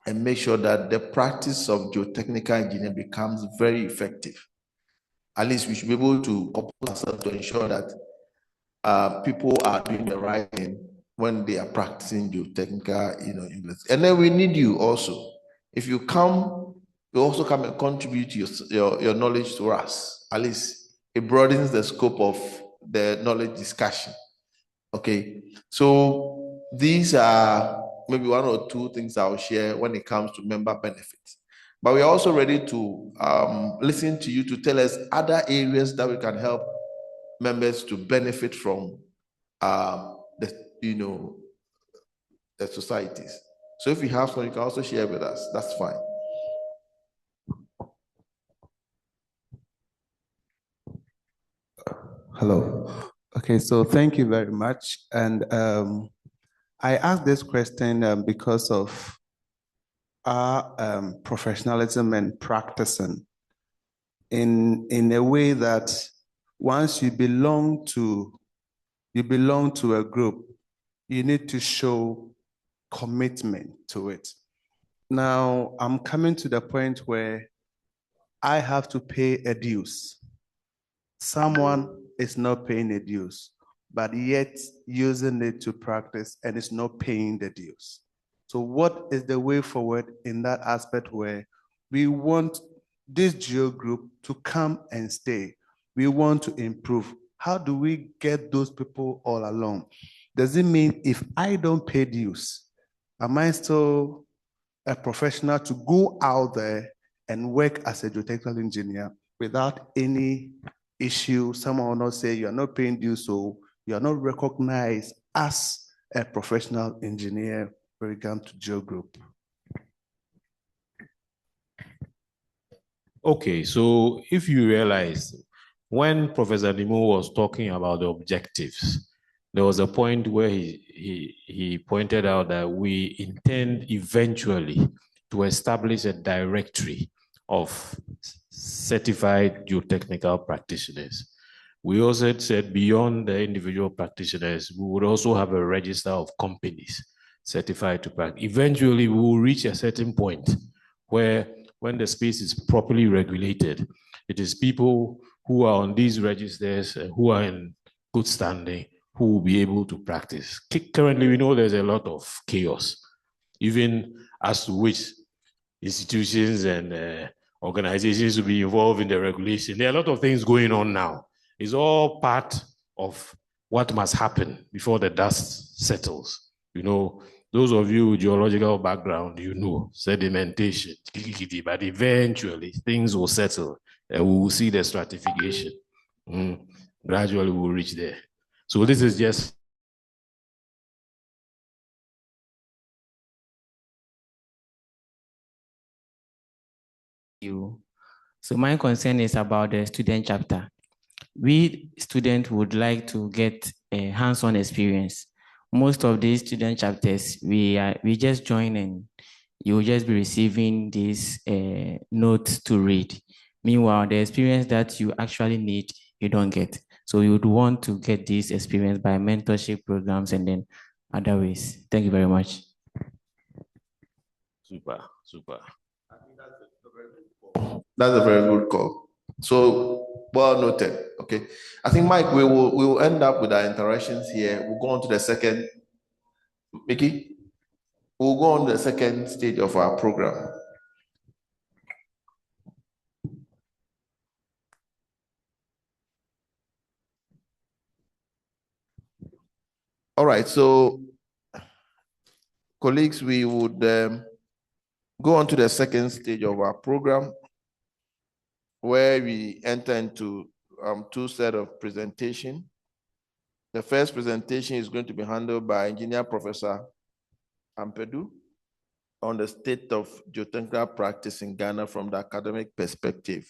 Speaker 1: and make sure that the practice of geotechnical engineering becomes very effective. At least we should be able to couple ourselves to ensure that people are doing the right thing when they are practicing geotechnical, English. And then we need you also. If you come, you also come and contribute your knowledge to us. At least it broadens the scope of the knowledge discussion. Okay, so these are maybe one or two things I'll share when it comes to member benefits. But we're also ready to listen to you to tell us other areas that we can help members to benefit from the societies. So if you have some, you can also share with us. That's fine.
Speaker 13: Hello. Okay, so thank you very much. And I asked this question because of our professionalism and practicing in a way that once you belong to a group, you need to show commitment to it. Now, I'm coming to the point where I have to pay a dues. Someone is not paying the dues, but yet using it to practice and is not paying the dues. So what is the way forward in that aspect where we want this Geogroup to come and stay? We want to improve. How do we get those people all along? Does it mean if I don't pay dues, am I still a professional to go out there and work as a geotechnical engineer without any issue? Someone will not say you are not paying dues, so you are not recognized as a professional engineer when it comes to Geogroup.
Speaker 4: Okay, so if you realize when Professor Nimo was talking about the objectives, there was a point where he pointed out that we intend eventually to establish a directory of certified geotechnical practitioners. We also said beyond the individual practitioners, we would also have a register of companies certified to practice. Eventually, we will reach a certain point where when the space is properly regulated, it is people who are on these registers, who are in good standing, who will be able to practice. Currently, we know there's a lot of chaos, even as to which institutions and organizations will be involved in the regulation. There are a lot of things going on now. It's all part of what must happen before the dust settles. Those of you with geological background, sedimentation, but eventually things will settle and we will see the stratification. Gradually we'll reach there. So this is just
Speaker 14: So my concern is about the student chapter. We students would like to get a hands-on experience. Most of these student chapters, we just join and you will just be receiving these notes to read. Meanwhile, the experience that you actually need, you don't get. So you would want to get this experience by mentorship programs and then other ways. Thank you very much.
Speaker 4: Super.
Speaker 1: I think that's a very good call. So well noted. Okay. I think Mike, we will end up with our interactions here. We'll go on to the second. Mickey, we'll go on to the second stage of our program. All right, so colleagues, we would go on to the second stage of our program where we enter into two sets of presentation. The first presentation is going to be handled by Engineer Professor Ampedu on the state of geotechnical practice in Ghana from the academic perspective.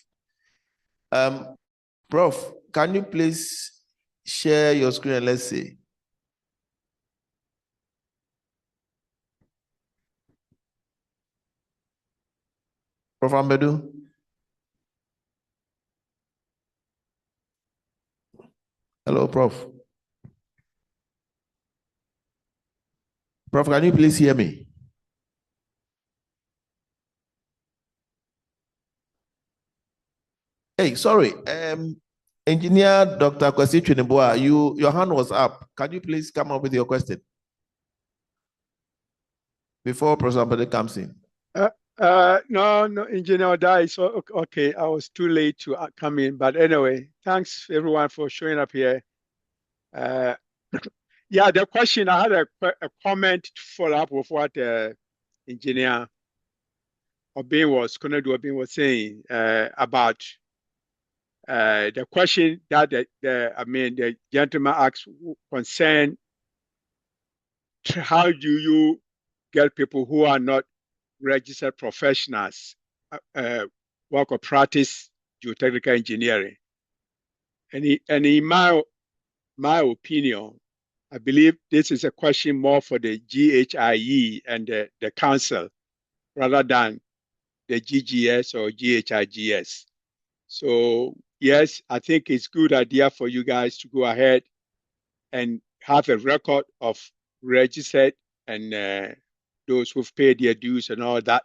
Speaker 1: Prof, can you please share your screen and let's see? Prof. Ambedu? Hello, Prof. Prof, can you please hear me? Hey, sorry. Engineer Dr. Kwesi Chinibua, your hand was up. Can you please come up with your question before Professor Ambede comes in?
Speaker 12: No, Engineer Dai. So okay, I was too late to come in, but anyway, thanks everyone for showing up here. Yeah, the question, I had a comment to follow up with what Engineer Konedu Obin was saying about the question that the gentleman asked concern how do you get people who are not registered professionals work or practice geotechnical engineering. And in my opinion, I believe this is a question more for the GhIE and the council rather than the GGS or GHIGS. So yes, I think it's a good idea for you guys to go ahead and have a record of registered and those who've paid their dues and all that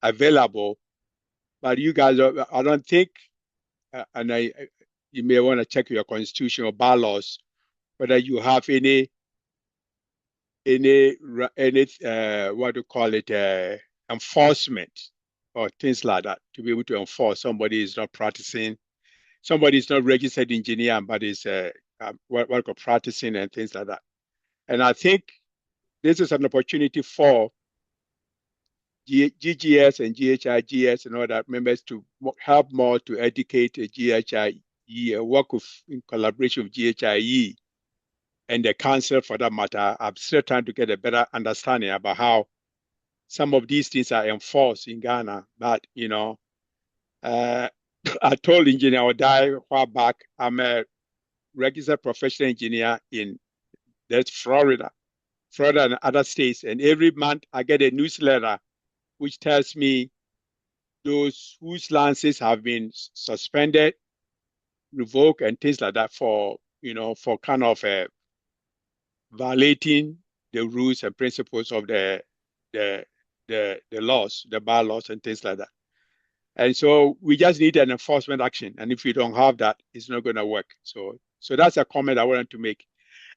Speaker 12: available. But you guys, I don't think, you may want to check your constitution or bylaws whether you have any what do you call it, enforcement or things like that to be able to enforce somebody is not practicing, somebody is not registered engineer but is work of practicing and things like that. And I think this is an opportunity for GGS and GHIGS and all that members to help more to educate GHIE, work in collaboration with GHIE and the council for that matter. I'm still trying to get a better understanding about how some of these things are enforced in Ghana. But, I told Engineer Odai a while back, I'm a registered professional engineer in Florida and other states. And every month I get a newsletter which tells me those whose licenses have been suspended, revoked, and things like that for kind of violating the rules and principles of the laws, the bylaws, and things like that. And so we just need an enforcement action. And if we don't have that, it's not going to work. So that's a comment I wanted to make.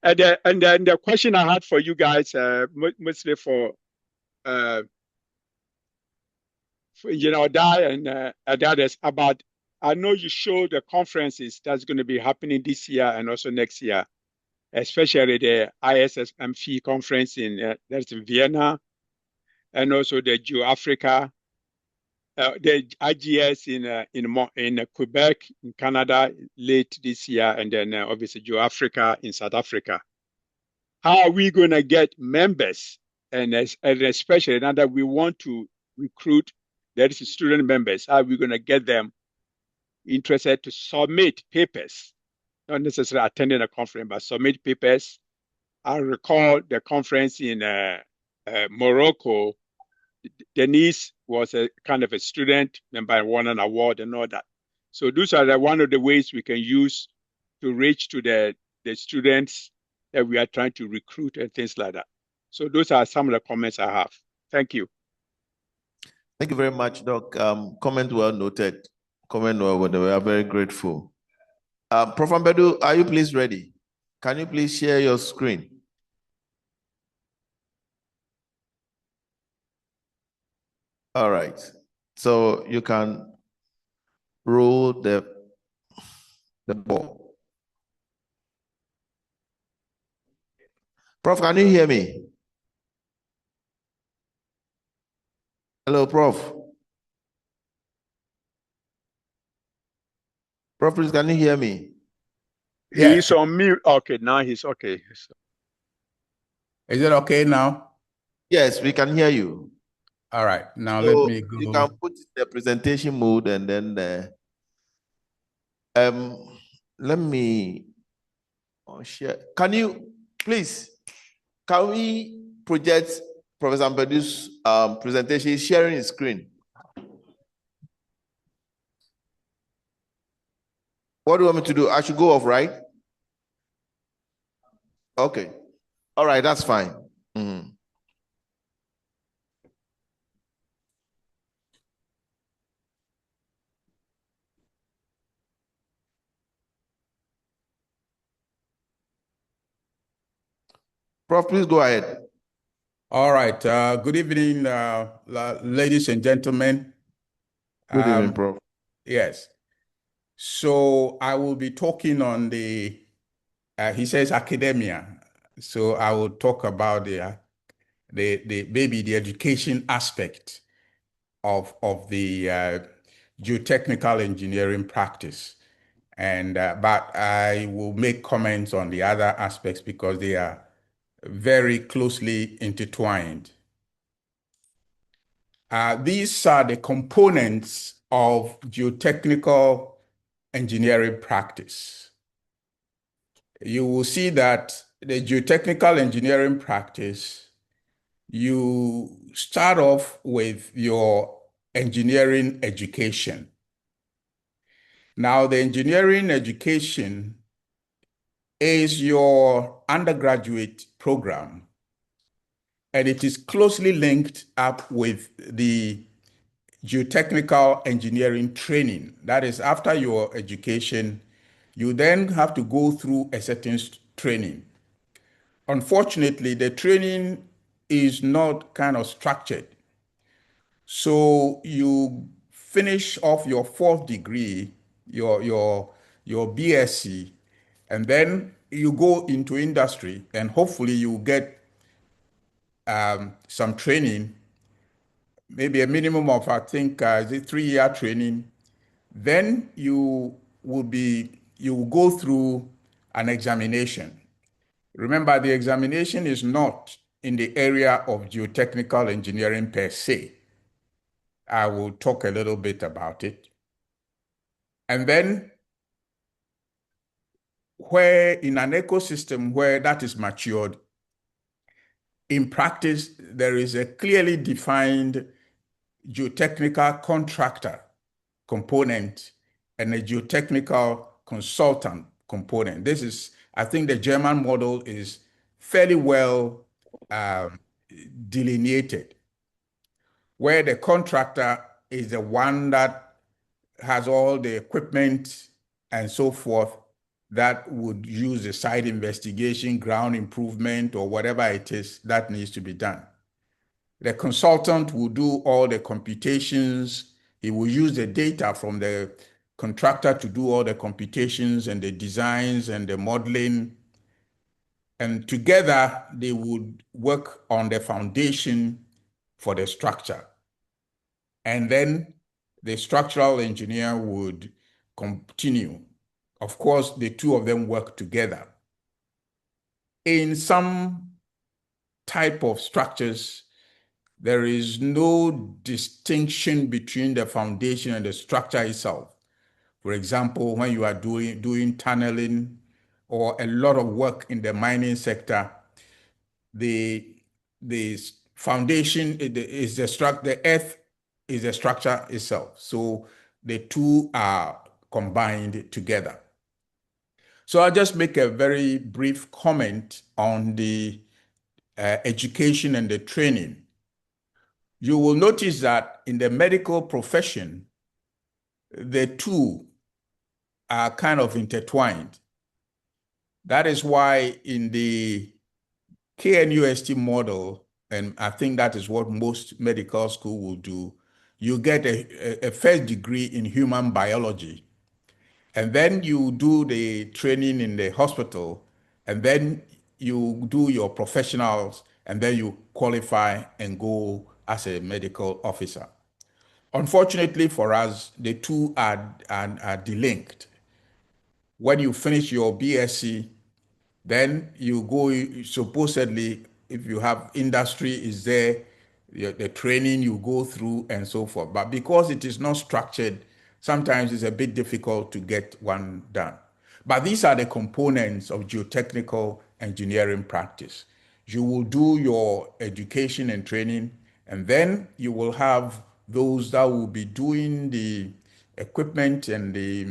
Speaker 12: And then the question I had for you guys, mostly for Dai and others, about, I know you showed the conferences that's going to be happening this year and also next year, especially the ISSMF conference that's in Vienna, and also the GeoAfrica, the IGS in Quebec, in Canada, late this year, and then obviously GeoAfrica in South Africa. How are we going to get members, and especially now that we want to recruit, that is student members, how are we going to get them interested to submit papers, not necessarily attending a conference, but submit papers? I recall the conference in Morocco. Denise was a kind of a student member and won an award and all that. So those are one of the ways we can use to reach to the students that we are trying to recruit and things like that. So those are some of the comments I have. Thank you.
Speaker 1: Thank you very much, Doc. Comment well noted. Comment well, we are very grateful. Prof. Ambedu, are you please ready? Can you please share your screen? All right. So you can roll the ball. Prof, can you hear me? Hello, Prof. Prof, please, can you hear me?
Speaker 12: He's on mute. Okay, now he's okay.
Speaker 15: Is it okay now?
Speaker 1: Yes, we can hear you.
Speaker 15: All right, now
Speaker 1: So
Speaker 15: let me go.
Speaker 1: you can put the presentation mode and then let me share. Can you please, can we project Professor Ambedu's presentation? He's sharing his screen.
Speaker 2: What do you want me to do? I should go off, right? Okay. All right, that's fine. Mhm. Prof, please go ahead.
Speaker 15: All right. Good evening, ladies and gentlemen.
Speaker 2: Good evening, Prof.
Speaker 15: Yes. So I will be talking on the, he says academia. So I will talk about the maybe the education aspect of the geotechnical engineering practice. And but I will make comments on the other aspects because they are very closely intertwined. These are the components of geotechnical engineering practice. You will see that the geotechnical engineering practice, you start off with your engineering education. Now, the engineering education is your undergraduate program, and it is closely linked up with the geotechnical engineering training. That is, after your education, you then have to go through a certain training. Unfortunately, the training is not kind of structured. So you finish off your fourth degree, your BSc, and then you go into industry, and hopefully you get some training, maybe a minimum of, I think, 3-year training. Then you will go through an examination. Remember, the examination is not in the area of geotechnical engineering per se. I will talk a little bit about it. And then where in an ecosystem where that is matured, in practice, there is a clearly defined geotechnical contractor component and a geotechnical consultant component. This is, I think the German model is fairly well delineated, where the contractor is the one that has all the equipment and so forth that would use the site investigation, ground improvement, or whatever it is that needs to be done. The consultant will do all the computations. He will use the data from the contractor to do all the computations and the designs and the modeling. And together, they would work on the foundation for the structure. And then the structural engineer would continue. Of course, the two of them work together. In some type of structures, there is no distinction between the foundation and the structure itself. For example, when you are doing tunneling or a lot of work in the mining sector, the foundation is the earth is the structure itself. So the two are combined together. So I'll just make a very brief comment on the education and the training. You will notice that in the medical profession, the two are kind of intertwined. That is why in the KNUST model, and I think that is what most medical school will do, you get a first degree in human biology, and then you do the training in the hospital, and then you do your professionals, and then you qualify and go as a medical officer. Unfortunately for us, the two are delinked. When you finish your BSc, then you go, supposedly, if you have industry is there, the training you go through and so forth. But because it is not structured, sometimes it's a bit difficult to get one done. But these are the components of geotechnical engineering practice. You will do your education and training, and then you will have those that will be doing the equipment and the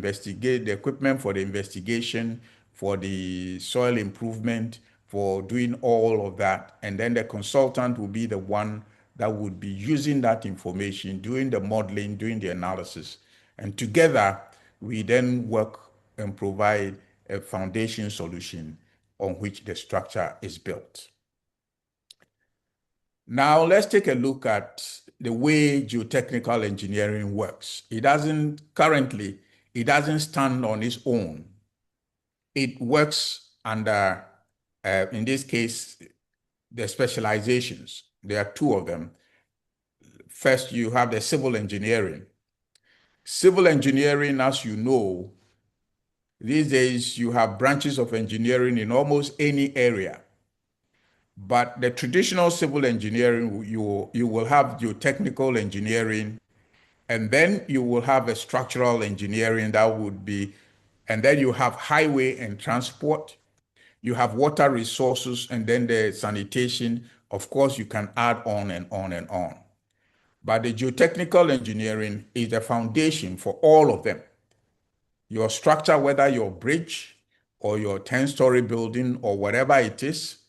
Speaker 15: equipment for the investigation, for the soil improvement, for doing all of that. And then the consultant will be the one that would be using that information, doing the modeling, doing the analysis. And together, we then work and provide a foundation solution on which the structure is built. Now, let's take a look at the way geotechnical engineering works. It doesn't stand on its own. It works under, in this case, the specializations. There are two of them. First, you have the civil engineering. Civil engineering, as you know, these days you have branches of engineering in almost any area. But the traditional civil engineering, you will have geotechnical engineering, and then you will have a structural engineering that would be, and then you have highway and transport, you have water resources, and then the sanitation. Of course, you can add on and on and on. But the geotechnical engineering is the foundation for all of them. Your structure, whether your bridge or your 10-story building or whatever it is,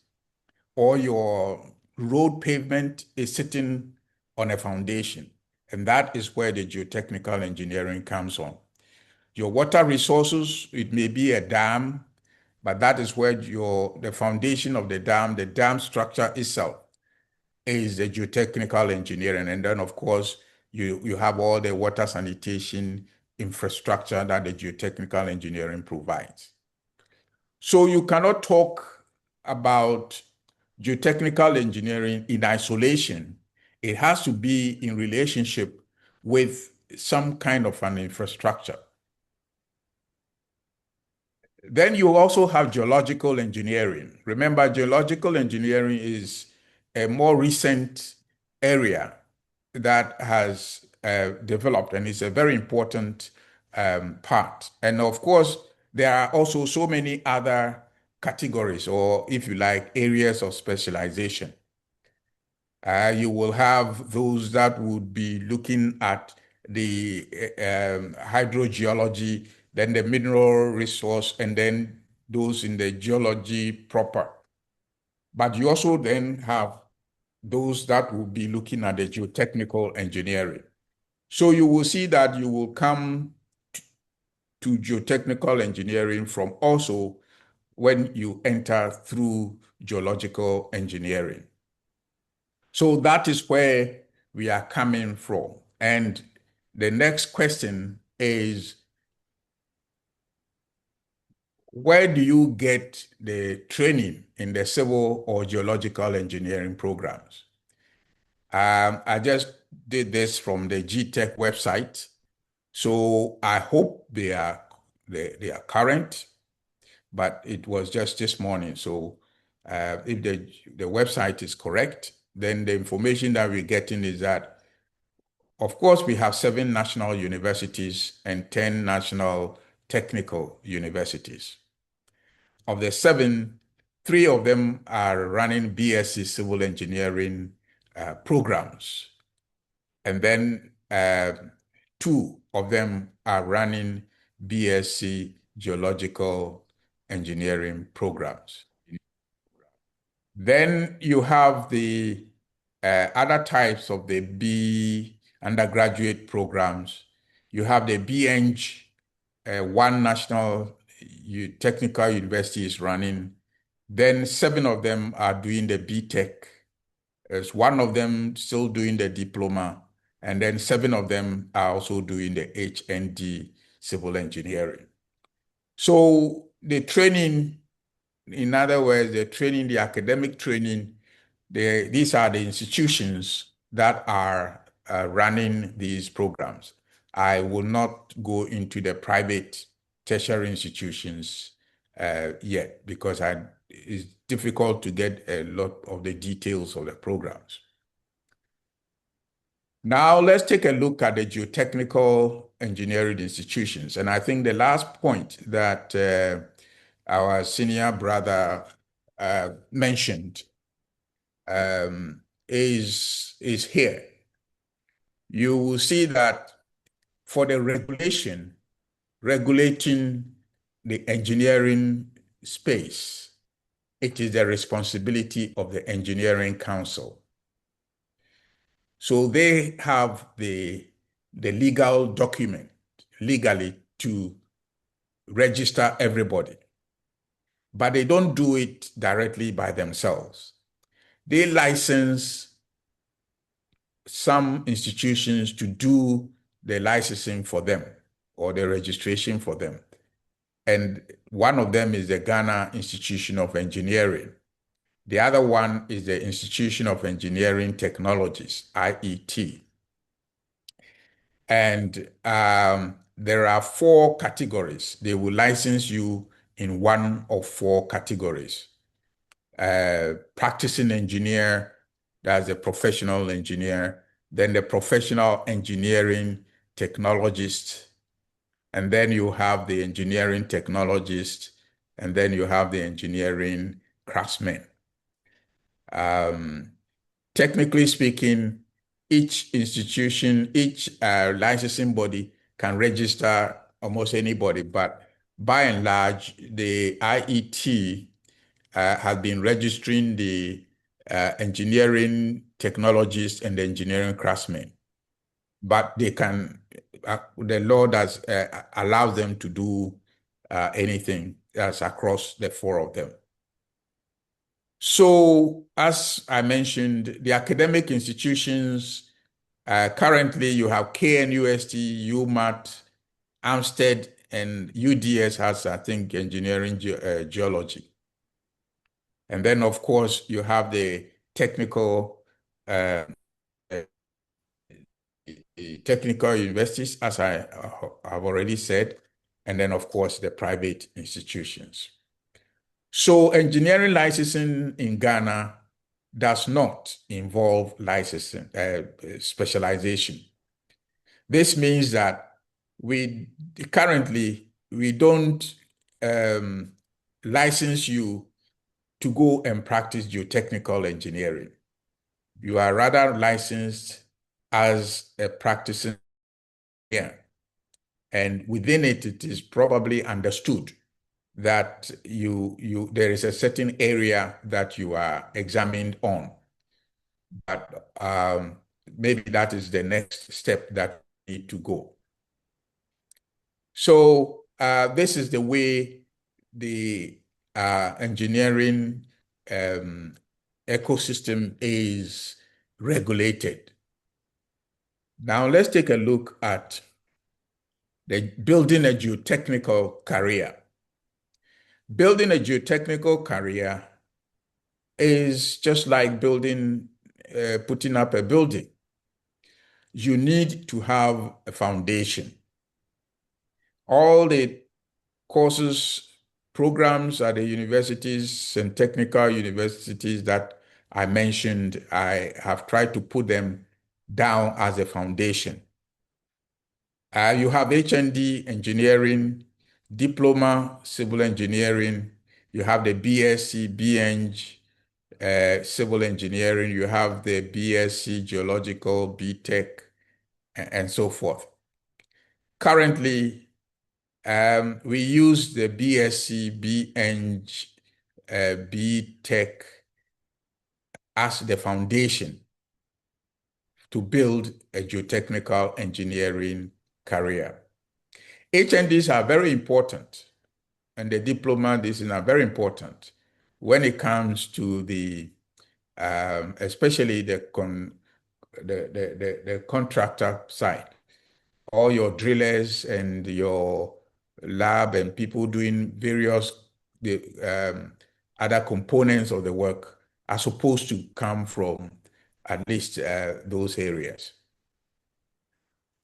Speaker 15: or your road pavement is sitting on a foundation. And that is where the geotechnical engineering comes on. Your water resources, it may be a dam, but that is where the foundation of the dam structure itself is the geotechnical engineering. And then, of course, you have all the water sanitation infrastructure that the geotechnical engineering provides. So you cannot talk about geotechnical engineering in isolation. It has to be in relationship with some kind of an infrastructure. Then you also have geological engineering. Remember, geological engineering is a more recent area that has developed, and it's a very important part. And of course, there are also so many other categories, or if you like, areas of specialization. You will have those that would be looking at the hydrogeology, then the mineral resource, and then those in the geology proper. But you also then have those that will be looking at the geotechnical engineering. So you will see that you will come to geotechnical engineering from also when you enter through geological engineering. So that is where we are coming from. And the next question is, where do you get the training in the civil or geological engineering programs? I just did this from the GTech website. So I hope they are current, but it was just this morning. So if the website is correct, then the information that we're getting is that, of course, we have 7 national universities and 10 national technical universities. Of the 7, 3 of them are running BSc civil engineering programs. And then 2 of them are running BSc geological engineering programs. Then you have the other types of the B undergraduate programs. You have the BEng, one national technical university is running. Then 7 of them are doing the BTech. There's 1 of them still doing the diploma. And then 7 of them are also doing the HND civil engineering. So the training, in other words, the academic training, these are the institutions that are running these programs. I will not go into the private tertiary institutions yet because it's difficult to get a lot of the details of the programs. Now let's take a look at the geotechnical engineering institutions. And I think the last point that our senior brother mentioned is here. You will see that for the regulating the engineering space, it is the responsibility of the Engineering Council. So they have the legal document legally to register everybody, but they don't do it directly by themselves. They license some institutions to do the licensing for them or the registration for them. And one of them is the Ghana Institution of Engineering. The other one is the Institution of Engineering Technologies, IET. And there are 4 categories. They will license you in one of 4 categories. Practicing engineer, that's a professional engineer, then the professional engineering technologist, and then you have the engineering technologist, and then you have the engineering craftsman. Technically speaking, each institution, each licensing body can register almost anybody, but by and large, the IET has been registering the engineering technologists and the engineering craftsmen. But they can, the law does allows them to do anything that's across the 4 of them. So, as I mentioned, the academic institutions, currently you have KNUST, UMAT, Amstead, and UDS has, I think, engineering geology. And then, of course, you have the technical universities, as I have already said, and then, of course, the private institutions. So engineering licensing in Ghana does not involve licensing, specialization. This means that we don't license you to go and practice geotechnical engineering. You are rather licensed as a practicing engineer. And within it, it is probably understood that there is a certain area that you are examined on. But maybe that is the next step that you need to go. So this is the way the engineering ecosystem is regulated. Now let's take a look at building a geotechnical career. Building a geotechnical career is just like putting up a building. You need to have a foundation. All the courses, programs at the universities and technical universities that I mentioned, I have tried to put them down as a foundation. You have HND engineering, diploma civil engineering, you have the BSc, BEng, civil engineering, you have the BSc geological, BTech, and so forth. Currently, we use the BSc, BEng, BTech as the foundation to build a geotechnical engineering career. HNDs are very important, and the diploma are very important when it comes to the, especially the contractor side. All your drillers and your lab and people doing various other components of the work are supposed to come from at least those areas.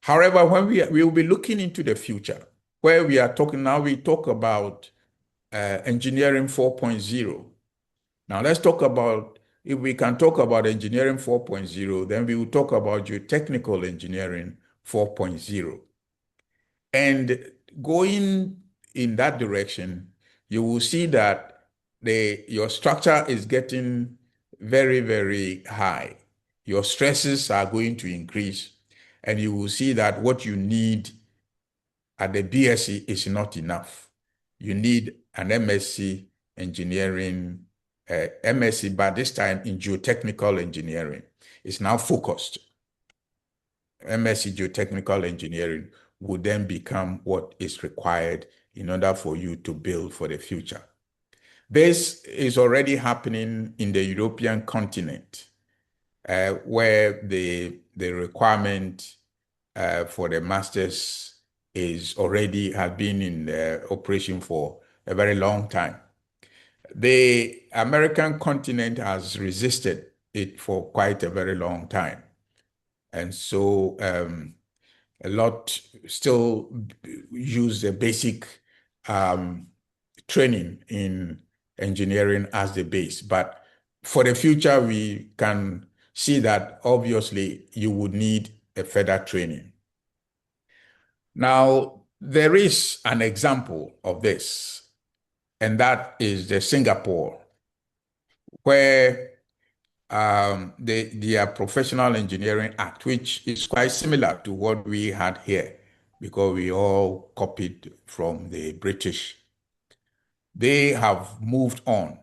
Speaker 15: However, when we will be looking into the future, where we are talking now, we talk about engineering 4.0. Now let's talk about, if we can talk about engineering 4.0, then we will talk about geotechnical engineering 4.0. And going in that direction, you will see that your structure is getting very, very high. Your stresses are going to increase, and you will see that what you need at the BSc is not enough. You need an MSc engineering, MSc, but this time in geotechnical engineering. It's now focused. MSc geotechnical engineering would then become what is required in order for you to build for the future. This is already happening in the European continent, where the requirement for the masters has been in operation for a very long time. The American continent has resisted it for quite a very long time. And so a lot still use the basic training in engineering as the base. But for the future, we can see that obviously you would need a further training. Now, there is an example of this, and that is the Singapore, where their Professional Engineering Act, which is quite similar to what we had here, because we all copied from the British. They have moved on,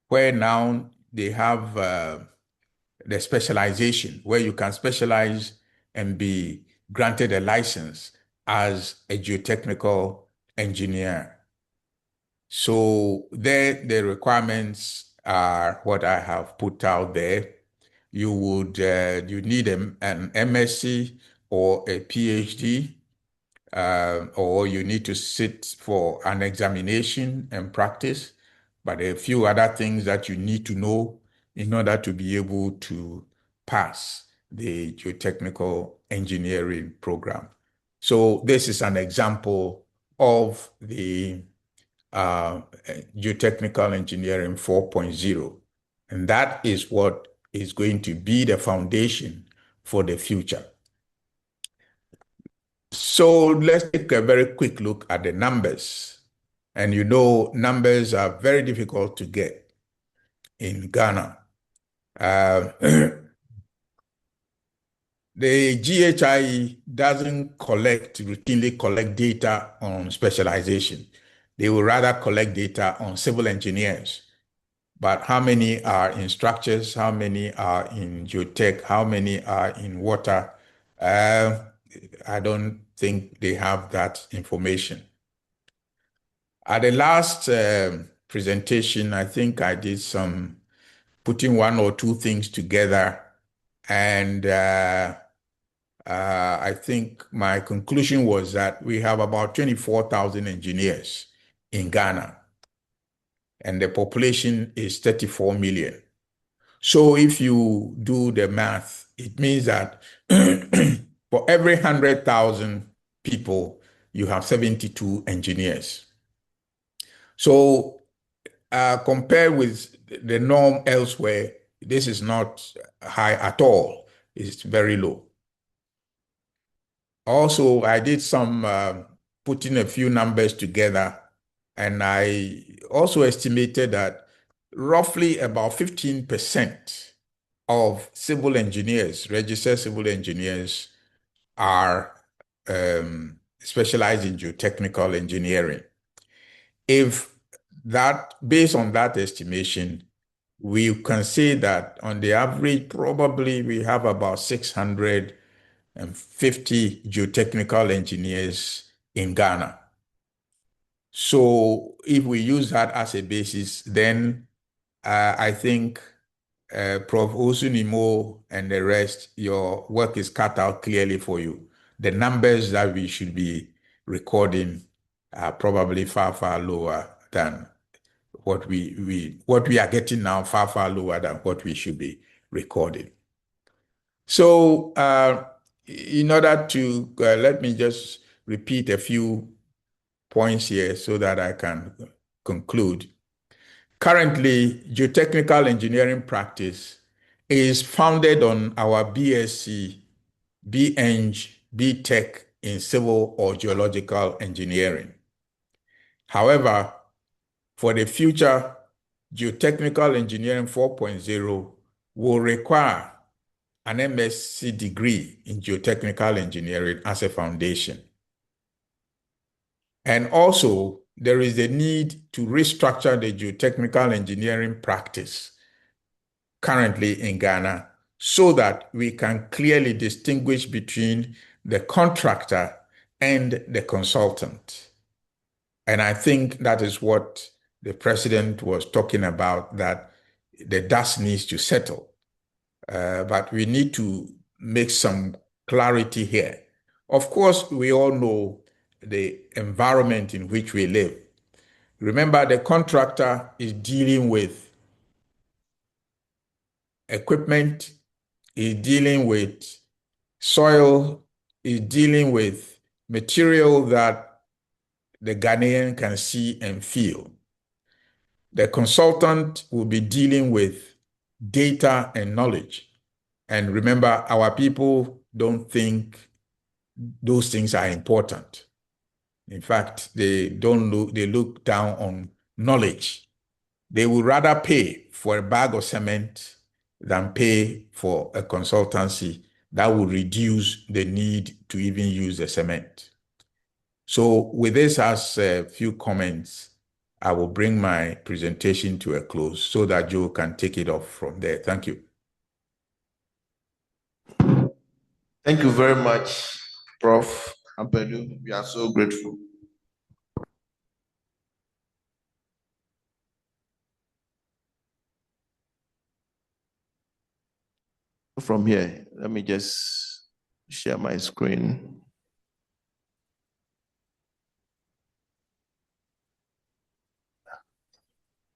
Speaker 15: where now they have the specialization, where you can specialize and be granted a license as a geotechnical engineer. So there, the requirements are what I have put out there. You would you need an MSc or a PhD, or you need to sit for an examination and practice. But a few other things that you need to know in order to be able to pass the geotechnical engineering program. So this is an example of the geotechnical engineering 4.0. And that is what is going to be the foundation for the future. So let's take a very quick look at the numbers. And you know, numbers are very difficult to get in Ghana. The GhIE doesn't routinely collect data on specialization. They will rather collect data on civil engineers. But how many are in structures? How many are in geotech? How many are in water? I don't think they have that information. At the last presentation, I think I did some putting one or two things together, and I think my conclusion was that we have about 24,000 engineers in Ghana, and the population is 34 million. So if you do the math, it means that for every 100,000 people, you have 72 engineers. So compared with the norm elsewhere, this is not high at all. It's very low. Also, I did some putting a few numbers together, and I also estimated that roughly about 15% of civil engineers, registered civil engineers, are specialized in geotechnical engineering. If that, based on that estimation, we can say that on the average, probably we have about 650 geotechnical engineers in Ghana. So if we use that as a basis, then I think Prof. Osunimo and the rest, your work is cut out clearly for you. The numbers that we should be recording are probably far, far lower than what we are getting now, far, far lower than what we should be recording. So in order to, let me just repeat a few points here so that I can conclude. Currently, geotechnical engineering practice is founded on our BSc, BEng, BTech in civil or geological engineering. However, for the future, geotechnical engineering 4.0 will require an MSc degree in geotechnical engineering as a foundation. And also, there is a need to restructure the geotechnical engineering practice currently in Ghana so that we can clearly distinguish between the contractor and the consultant. And I think that is what the president was talking about, that the dust needs to settle. But we need to make some clarity here. Of course, we all know the environment in which we live. Remember, the contractor is dealing with equipment, is dealing with soil, is dealing with material that the Ghanaian can see and feel. The consultant will be dealing with data and knowledge. And remember, our people don't think those things are important. In fact, they look down on knowledge. They would rather pay for a bag of cement than pay for a consultancy that will reduce the need to even use the cement. So with this as a few comments, I will bring my presentation to a close so that Joe can take it off from there. Thank you.
Speaker 1: Thank you very much, Prof. Ampedu. We are so grateful. From here, let me just share my screen.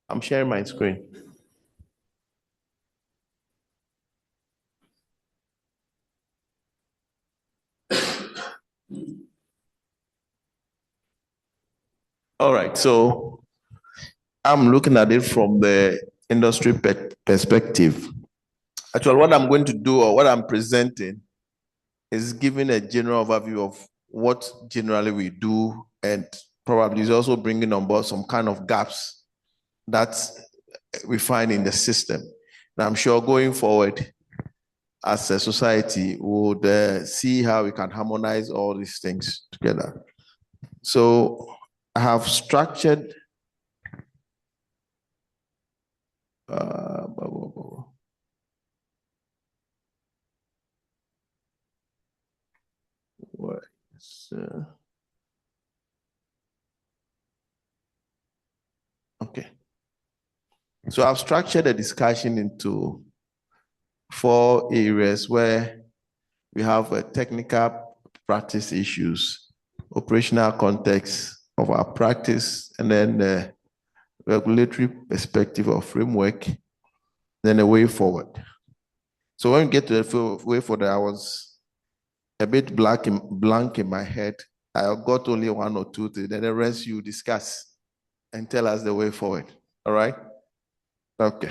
Speaker 1: I'm sharing my screen. All right, so I'm looking at it from the industry perspective. Actually, what I'm going to do or what I'm presenting is giving a general overview of what generally we do, and probably is also bringing on board some kind of gaps that we find in the system. And I'm sure going forward, as a society, we would see how we can harmonize all these things together. So I have structured okay. So I've structured the discussion into 4 areas where we have technical practice issues, operational context of our practice, and then the regulatory perspective or framework, then a way forward. So when we get to the way forward, I was a bit blank in my head. I got only 1 or 2 things, then the rest you discuss and tell us the way forward. All right? Okay.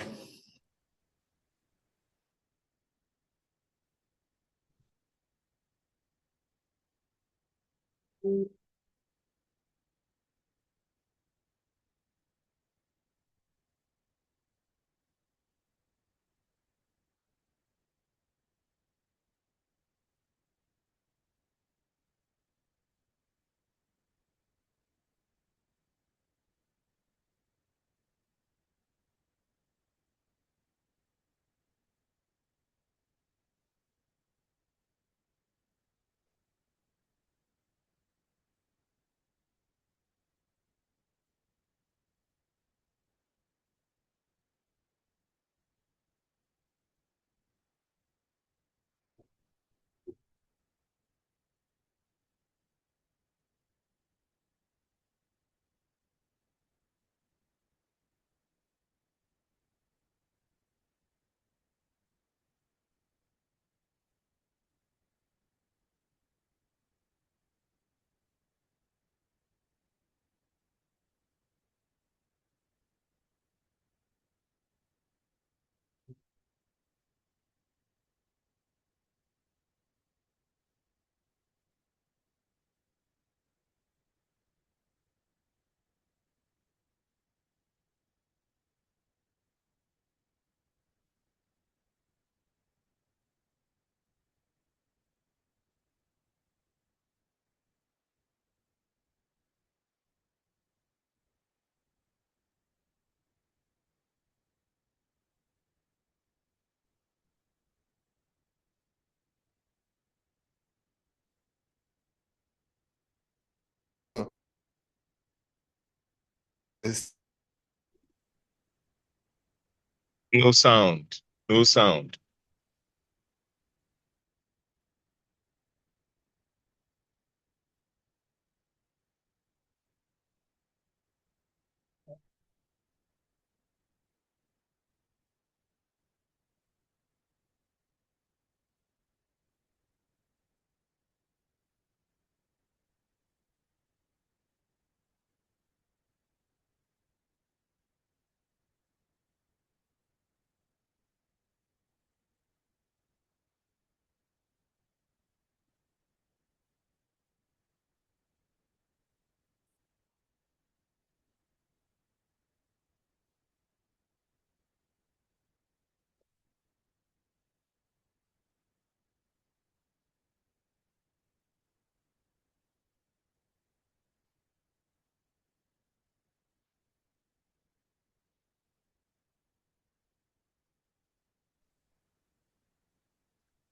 Speaker 10: No sound. No sound.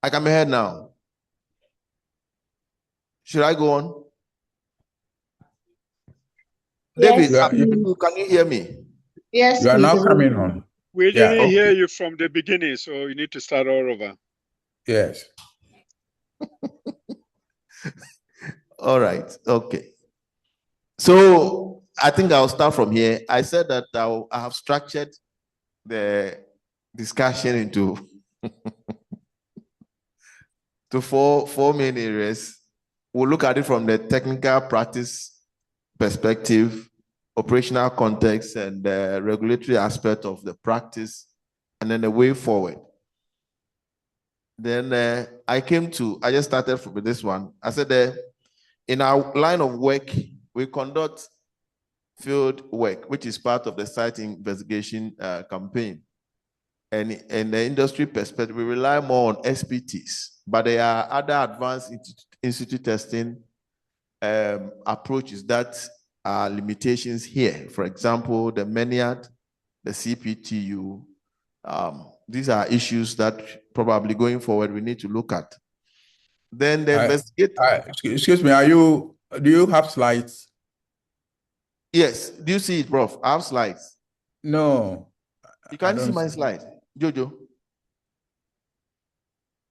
Speaker 1: I can be heard now. Should I go on?
Speaker 15: Yes.
Speaker 1: David, can you hear me?
Speaker 15: Yes, you are now coming on.
Speaker 12: We
Speaker 15: Yeah.
Speaker 12: didn't hear you from the beginning, so you need to start all over.
Speaker 15: Yes.
Speaker 1: All right. Okay. So I think I'll start from here. I said that I have structured the discussion into to four main areas. We'll look at it from the technical practice perspective, operational context, and the regulatory aspect of the practice, and then the way forward. Then I just started with this one. I said in our line of work, we conduct field work, which is part of the site investigation campaign. And in the industry perspective, we rely more on SPTs, but there are other advanced institute testing approaches that are limitations here. For example, the MENIAD, the CPTU. These are issues that probably going forward we need to look at. Then the investigator.
Speaker 15: Excuse me, do you have slides?
Speaker 1: Yes. Do you see it, Prof? I have slides.
Speaker 15: No.
Speaker 1: You can't see my slide, Jojo.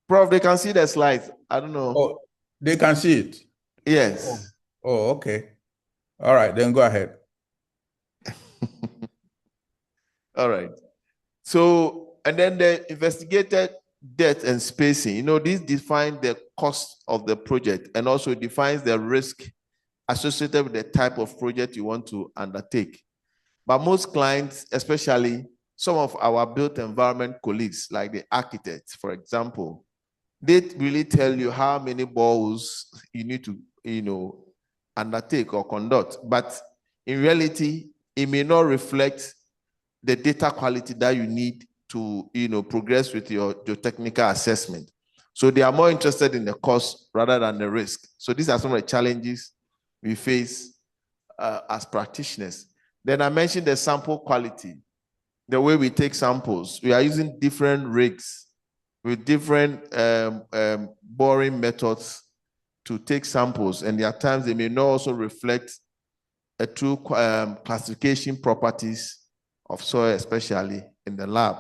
Speaker 1: Prof, they can see the slides. I don't know.
Speaker 15: Oh, they can see it?
Speaker 1: Yes.
Speaker 15: Oh, okay. All right, then go ahead.
Speaker 1: All right. So, and then the investigated depth and spacing. This defines the cost of the project and also defines the risk associated with the type of project you want to undertake. But most clients, especially some of our built environment colleagues, like the architects, for example, they really tell you how many boreholes you need to, undertake or conduct. But in reality, it may not reflect the data quality that you need to, progress with your technical assessment. So they are more interested in the cost rather than the risk. So these are some of the challenges we face as practitioners. Then I mentioned the sample quality, the way we take samples. We are using different rigs with different boring methods to take samples, and there are times they may not also reflect a true classification properties of soil, especially in the lab.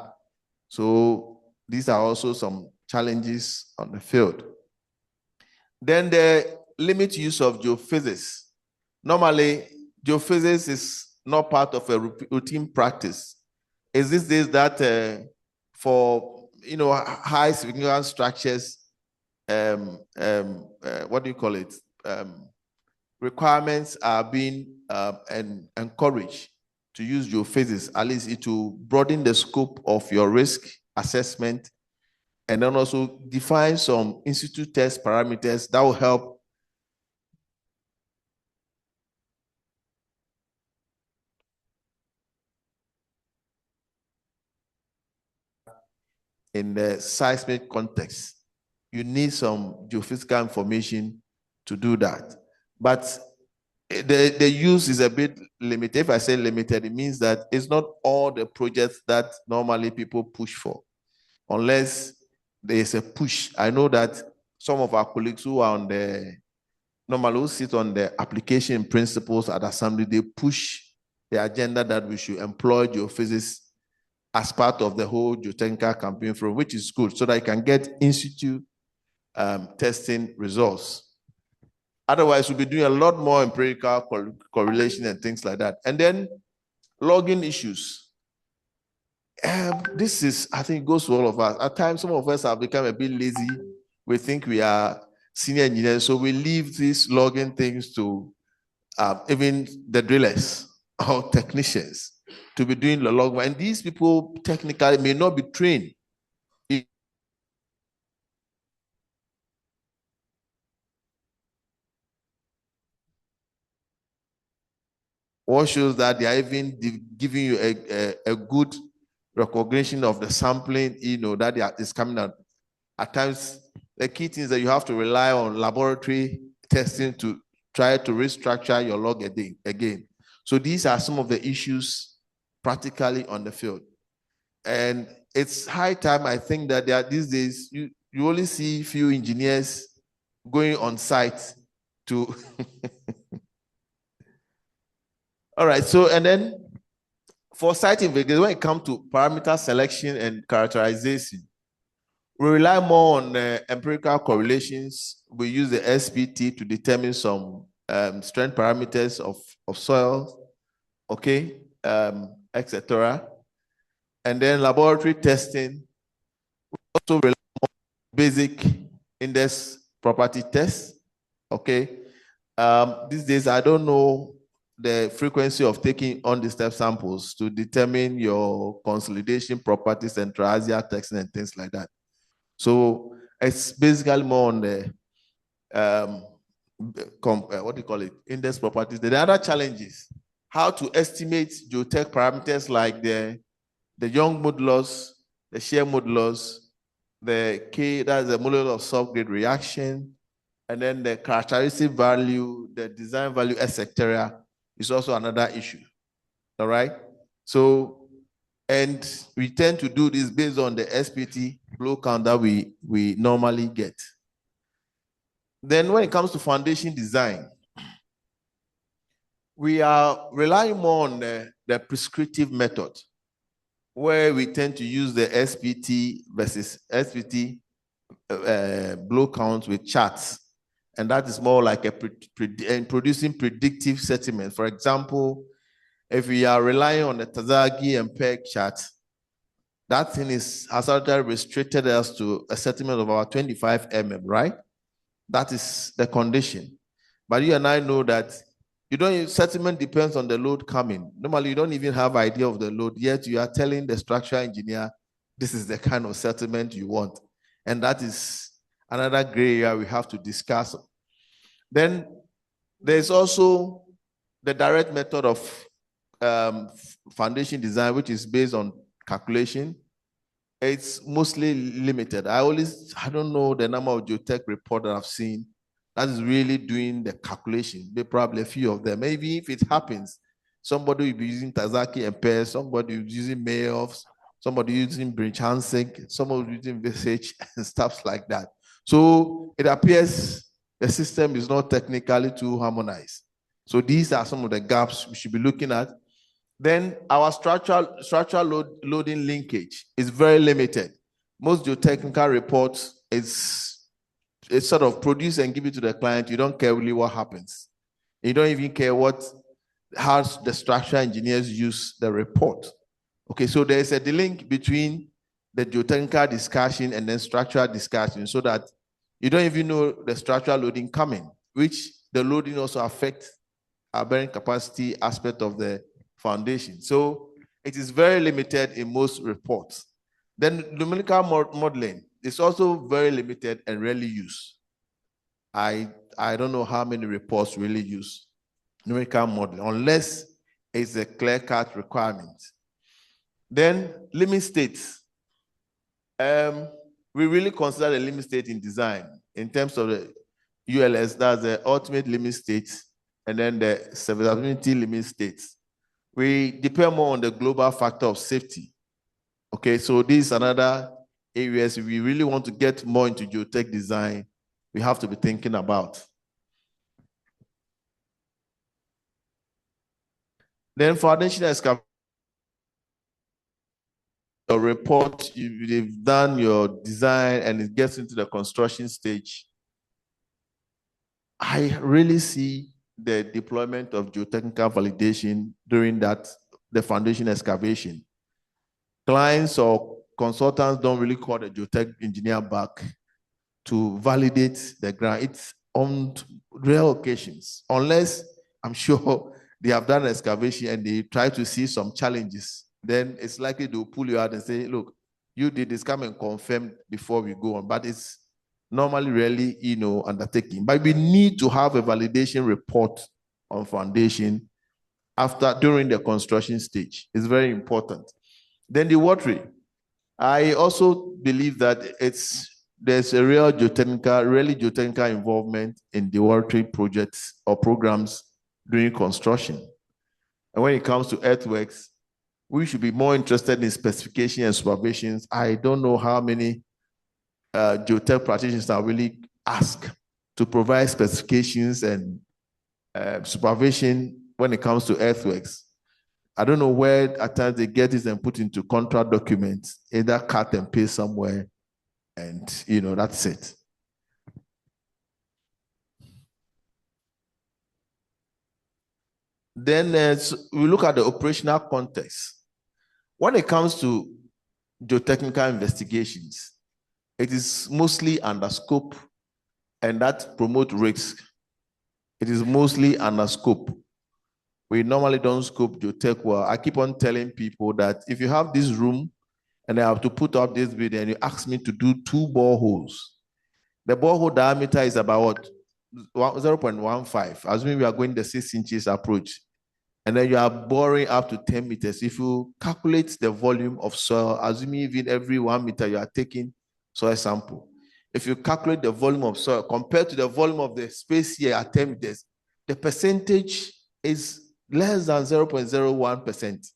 Speaker 1: So these are also some challenges on the field. Then the limit use of geophysics. Normally, geophysics is not part of a routine practice. Is these days that for high significant structures, what do you call it? Requirements are being encouraged to use geophysics. At least it will broaden the scope of your risk assessment, and then also define some institute test parameters that will help in the seismic context. You need some geophysical information to do that. But the use is a bit limited. If I say limited, it means that it's not all the projects that normally people push for, unless there is a push. I know that some of our colleagues who are on the normally who sit on the application principles at assembly, they push the agenda that we should employ geophysics as part of the whole geotechnical campaign from which is good, so that you can get in situ testing results. Otherwise, we'll be doing a lot more empirical correlation and things like that. And then logging issues. This is, I think, goes to all of us. At times, some of us have become a bit lazy. We think we are senior engineers, so we leave these logging things to even the drillers or technicians to be doing the log. And these people technically may not be trained. What shows that they are even giving you a good recognition of the sampling, that is coming out. At times, the key thing is that you have to rely on laboratory testing to try to restructure your log again. So these are some of the issues practically on the field. And it's high time, I think, that these days, you only see few engineers going on site to... All right, so, and then for site investigation, when it comes to parameter selection and characterization, we rely more on empirical correlations. We use the SPT to determine some strength parameters of soil, okay, etc. And then laboratory testing. We also rely on basic index property tests, okay. These days, I don't know the frequency of taking undisturbed samples to determine your consolidation properties and triaxial testing and things like that. So it's basically more on the what do you call it? Index properties. The other challenge is how to estimate geotech parameters like the Young modulus, the shear modulus, the K, that's the modulus of subgrade reaction, and then the characteristic value, the design value, etc. is also another issue. All right. So, and we tend to do this based on the SPT flow count that we normally get. Then when it comes to foundation design, we are relying more on the prescriptive method, where we tend to use the SPT versus SPT blow count with charts. And that is more like producing predictive settlement. For example, if we are relying on the Tazagi and PEG chart, that thing has already restricted us to a settlement of about 25 mm, right? That is the condition. But you and I know that settlement depends on the load coming. Normally, you don't even have idea of the load, yet you are telling the structural engineer, this is the kind of settlement you want. And that is another gray area we have to discuss. Then there's also the direct method of foundation design, which is based on calculation. It's mostly limited. I don't know the number of geotech reports that I've seen that is really doing the calculation. There probably a few of them. Maybe if it happens, somebody will be using Tazaki and Pairs, somebody will be using Mayoffs, somebody using Brinch-Hansing, somebody using Visage and stuff like that. So it appears the system is not technically too harmonized. So these are some of the gaps we should be looking at. Then our structural loading linkage is very limited. Most geotechnical reports it's sort of produce and give it to the client. You don't care really what happens. You don't even care how the structural engineers use the report. Okay, so there's a link between the geotechnical discussion and then structural discussion, so that you don't even know the structural loading coming, which the loading also affects our bearing capacity aspect of the foundation. So it is very limited in most reports. Then numerical modeling is also very limited and rarely used. I don't know how many reports really use numerical modeling, unless it's a clear-cut requirement. Then limit states. We really consider the limit state in design in terms of the ULS, that's the ultimate limit states, and then the serviceability limit states. We depend more on the global factor of safety. Okay, so these are another areas if we really want to get more into geotech design, we have to be thinking about. Then foundation excavation, your report, you've done your design and it gets into the construction stage. I really see the deployment of geotechnical validation during the foundation excavation. Clients or consultants don't really call the geotech engineer back to validate the ground. It's on rare occasions, unless I'm sure they have done excavation and they try to see some challenges. Then it's likely they'll pull you out and say, look, you did this, come and confirm before we go on. But it's normally rarely, undertaking. But we need to have a validation report on foundation during the construction stage. It's very important. Then the watering. I also believe that there's a really geotechnical involvement in the watering projects or programs during construction. And when it comes to earthworks, we should be more interested in specification and supervisions. I don't know how many geotech practitioners are really asked to provide specifications and supervision when it comes to earthworks. I don't know where at times they get it and put into contract documents, either cut and paste somewhere, and that's it. Then we look at the operational context. When it comes to geotechnical investigations, it is mostly under scope, and that promotes risk. It is mostly under scope. We normally don't scope geotech well. I keep on telling people that if you have this room and I have to put up this video and you ask me to do 2 boreholes, the borehole diameter is about 0.15, assuming we are going the 6 inches approach. And then you are boring up to 10 meters. If you calculate the volume of soil, assuming even every 1 meter you are taking soil sample, if you calculate the volume of soil compared to the volume of the space here at 10 meters, the percentage is less than 0.01%.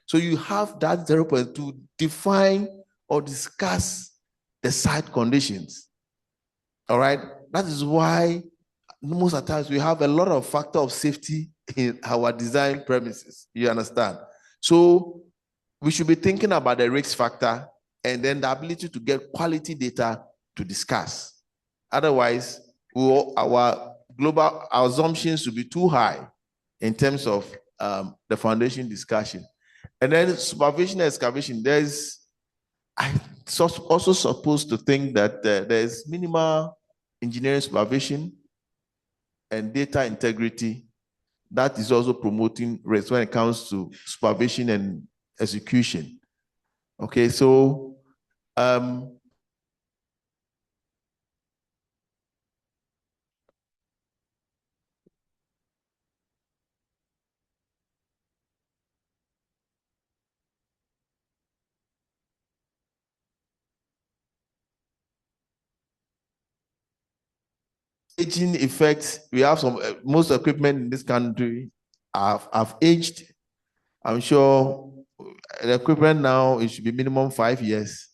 Speaker 1: So you have that 0.2 to define or discuss the site conditions. All right? That is why most of the times we have a lot of factor of safety in our design premises. You understand? So we should be thinking about the risk factor and then the ability to get quality data to discuss. Otherwise, our global assumptions will be too high in terms of the foundation discussion. And then supervision and excavation, I'm also supposed to think that there's minimal engineering supervision and data integrity that is also promoting risk when it comes to supervision and execution. Okay, so aging effects, we have some, most equipment in this country have aged. I'm sure the equipment now, it should be minimum 5 years.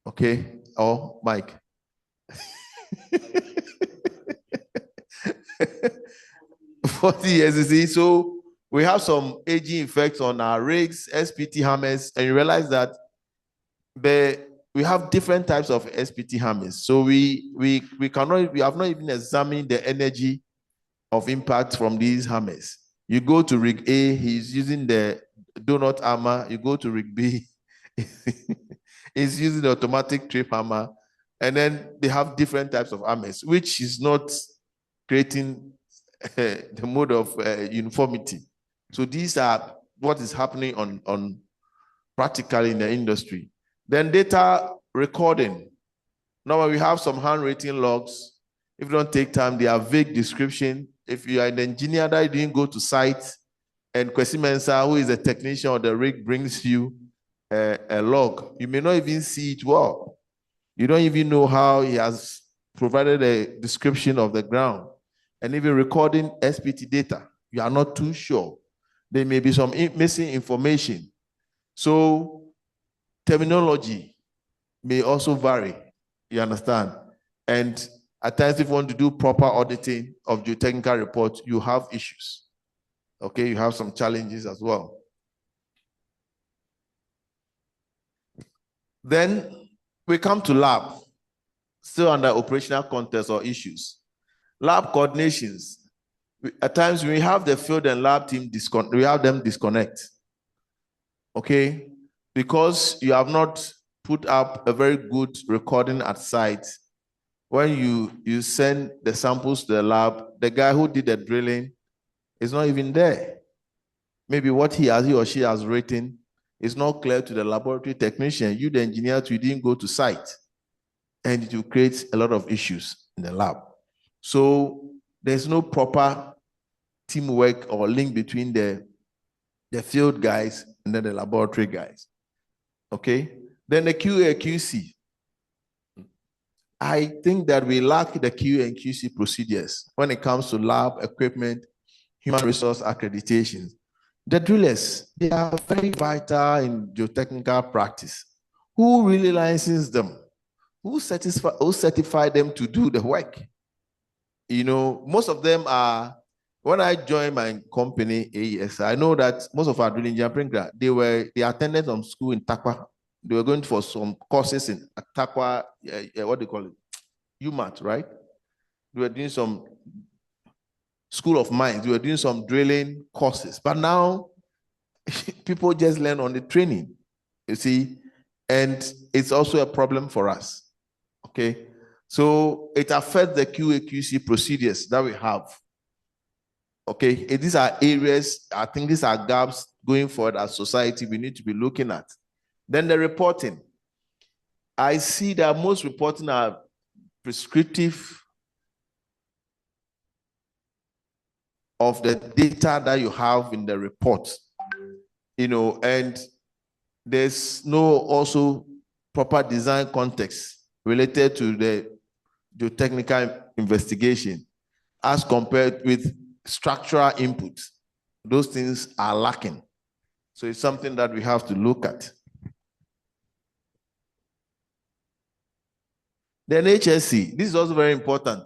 Speaker 1: Okay, or Mike. 40 years, you see. So we have some aging effects on our rigs, SPT hammers, and you realize that we have different types of SPT hammers. So we have not even examined the energy of impact from these hammers. You go to rig A, he's using the donut hammer. You go to rig B, he's using the automatic trip hammer. And then they have different types of hammers, which is not creating the mode of uniformity. So these are what is happening on practically in the industry. Then data recording. Now we have some handwritten logs. If you don't take time, they are vague description. If you are an engineer that you didn't go to site, and Kwesi Mensah, who is a technician on the rig, brings you a log, you may not even see it well. You don't even know how he has provided a description of the ground. And even recording SPT data, you are not too sure. There may be some missing information. So terminology may also vary, you understand? And at times, if you want to do proper auditing of geotechnical reports, you have issues. Okay, you have some challenges as well. Then we come to lab, still under operational context or issues. Lab coordinations. At times we have the field and lab team we have them disconnect. Okay, because you have not put up a very good recording at site. When you send the samples to the lab, the guy who did the drilling is not even there. Maybe what he or she has written is not clear to the laboratory technician. You, the engineer, you didn't go to site, and it will create a lot of issues in the lab. So there's no proper teamwork or link between the field guys and then the laboratory guys. Okay? Then the QA, QC. I think that we lack the QA and QC procedures when it comes to lab equipment, human resource accreditations. The drillers, they are very vital in geotechnical practice. Who really licenses them? Who certify them to do the work? You know, most of them are, when I joined my company, AES, I know that most of our drilling engineers, they attended some school in Takwa. They were going for some courses in Takwa, what do you call it? UMAT, right? They were doing some school of mines. They were doing some drilling courses. But now, people just learn on the training, you see, and it's also a problem for us, okay? So it affects the QA/QC procedures that we have, okay? And these are areas, I think these are gaps going forward as society we need to be looking at. Then the reporting. I see that most reporting are prescriptive of the data that you have in the report, you know, and there's no also proper design context related to the geotechnical investigation as compared with structural inputs. Those things are lacking. So it's something that we have to look at. Then HSC, this is also very important.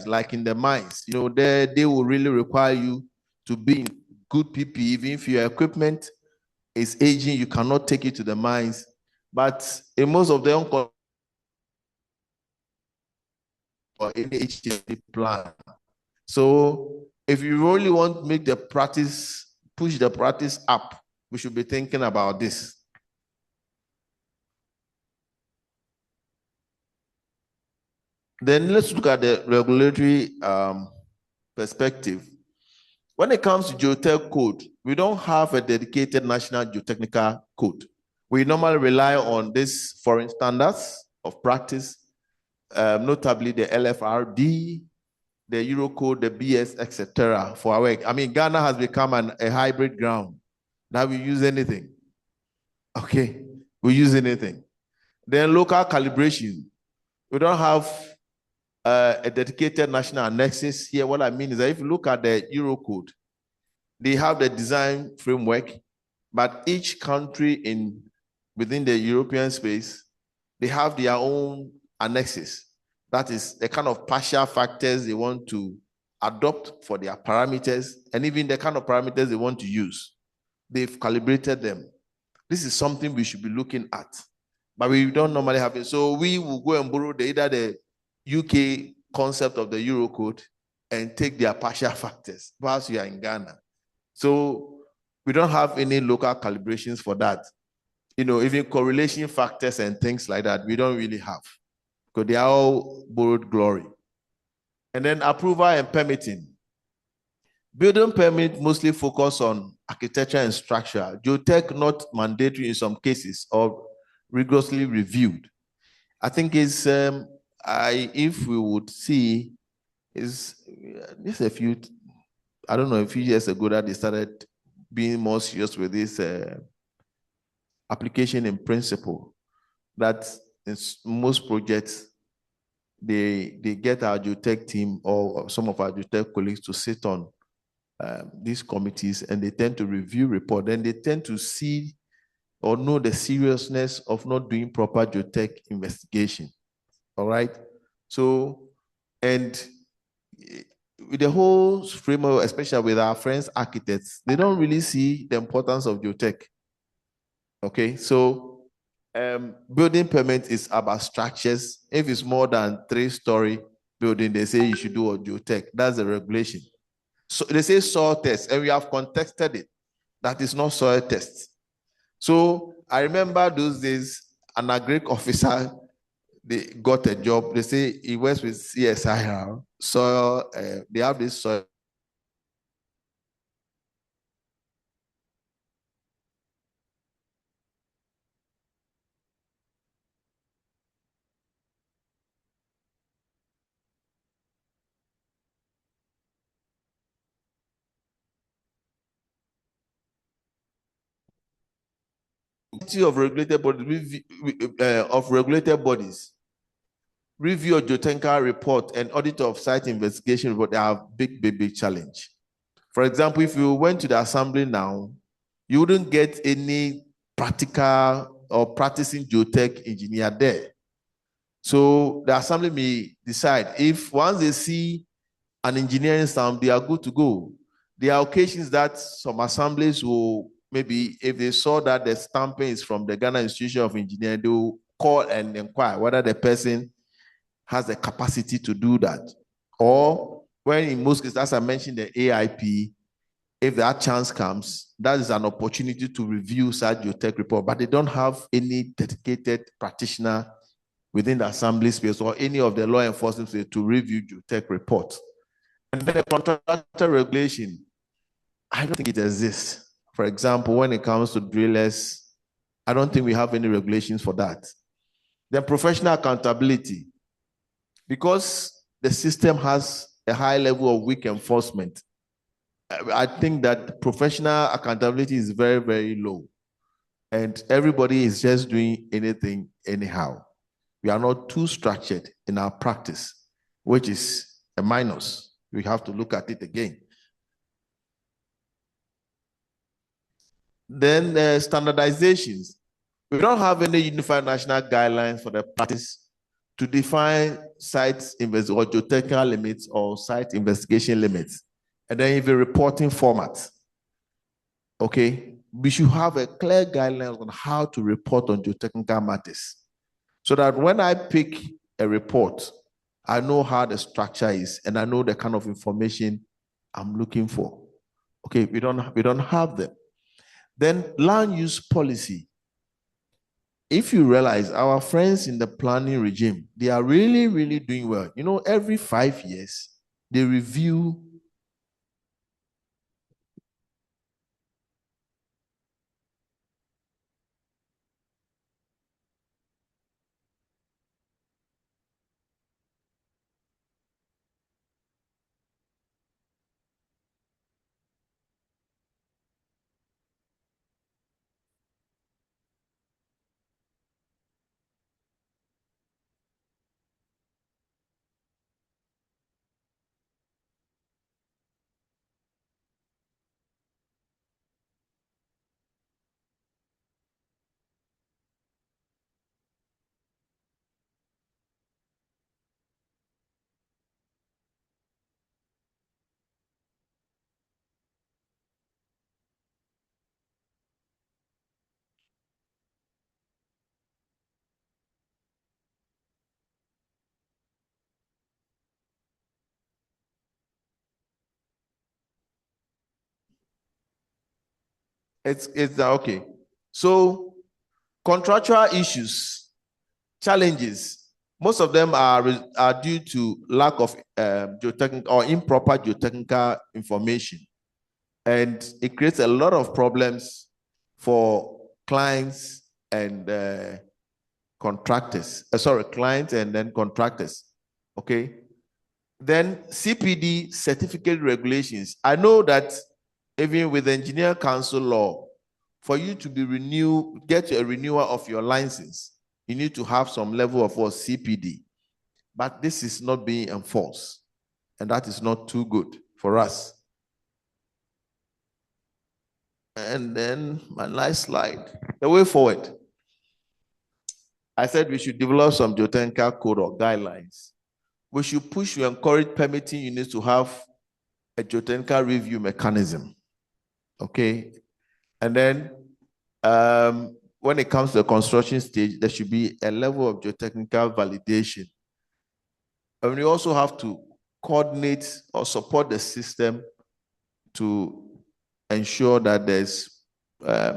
Speaker 1: Like in the mines, you know, they will really require you to be in good PPE. Even if your equipment is aging, you cannot take it to the mines. But in most of them, or any HSC plan. So if you really want to make the practice, push the practice up, we should be thinking about this. Then let's look at the regulatory perspective. When it comes to geotech code, we don't have a dedicated national geotechnical code. We normally rely on these foreign standards of practice, notably the LFRD, the Eurocode, the BS, etc. for our work. I mean, Ghana has become a hybrid ground. Now we use anything. Okay, we use anything. Then local calibration. We don't have a dedicated national annexes here. What I mean is that if you look at the Eurocode, they have the design framework, but each country within the European space, they have their own annexes. That is the kind of partial factors they want to adopt for their parameters, and even the kind of parameters they want to use. They've calibrated them. This is something we should be looking at, but we don't normally have it. So we will go and borrow either the UK concept of the Eurocode and take their partial factors, whilst you are in Ghana. So we don't have any local calibrations for that. You know, even correlation factors and things like that, we don't really have, because they are all borrowed glory. And then approval and permitting. Building permit mostly focus on architecture and structure. Geotech not mandatory in some cases or rigorously reviewed. I think it's, if we would see, is just a few, I don't know, a few years ago that they started being more serious with this application in principle, that in most projects, they get our geotech team or some of our geotech colleagues to sit on these committees, and they tend to review report, and they tend to see or know the seriousness of not doing proper geotech investigation. All right. So, and with the whole framework, especially with our friends architects, they don't really see the importance of geotech. Okay, so building permit is about structures. If it's more than 3-story building, they say you should do a geotech. That's the regulation. So they say soil test, and we have contested it. That is not soil test. So I remember those days, an agric officer, they got a job. They say he works with CSIR. Soil, they have this soil. Of regulated bodies, review of geotechnical report and audit of site investigation report. They have big challenge. For example, if you went to the assembly now, you wouldn't get any practical or practicing geotech engineer there. So the assembly may decide if once they see an engineering stamp, they are good to go. There are occasions that some assemblies will, maybe if they saw that the stamping is from the Ghana Institution of Engineering, they will call and inquire whether the person has the capacity to do that. Or when in most cases, as I mentioned, the AIP, if that chance comes, that is an opportunity to review such geotech report, but they don't have any dedicated practitioner within the assembly space or any of the law enforcement space to review geotech reports. And then the contractor regulation, I don't think it exists. For example, when it comes to drillers, I don't think we have any regulations for that. Then professional accountability, because the system has a high level of weak enforcement, I think that professional accountability is very low. And everybody is just doing anything anyhow. We are not too structured in our practice, which is a minus. We have to look at it again. Then standardizations. We don't have any unified national guidelines for the practice to define site or geotechnical limits or site investigation limits. And then even reporting format. Okay, we should have a clear guideline on how to report on geotechnical matters, so that when I pick a report, I know how the structure is and I know the kind of information I'm looking for. Okay, we don't have them. Then land use policy. If you realize our friends in the planning regime, they are really doing well. You know, every 5 years, they review it's okay. So contractual issues, challenges, most of them are due to lack of geotechnical or improper geotechnical information. And it creates a lot of problems for clients and contractors. Clients and then contractors. Okay. Then CPD certificate regulations. I know that even with Engineer Council law, for you to be get a renewal of your license, you need to have some level of CPD. But this is not being enforced, and that is not too good for us. And then my last slide, the way forward. I said we should develop some geotechnical code or guidelines. We should push to encourage permitting units to have a geotechnical review mechanism. Okay. And then when it comes to the construction stage, there should be a level of geotechnical validation. And we also have to coordinate or support the system to ensure that there's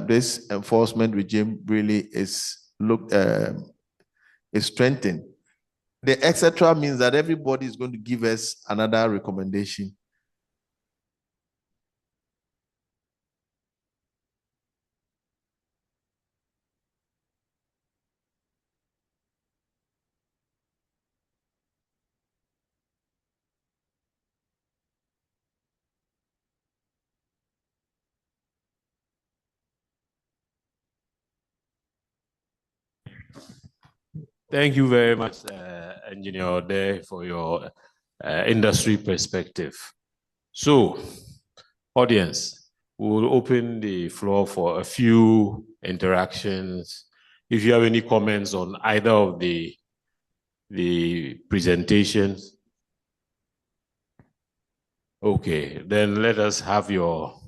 Speaker 1: this enforcement regime really is strengthened. The etc. means that everybody is going to give us another recommendation.
Speaker 4: Thank you very much, Engineer Ode, for your industry perspective. So, audience, we'll open the floor for a few interactions. If you have any comments on either of the presentations. Okay, then let us have your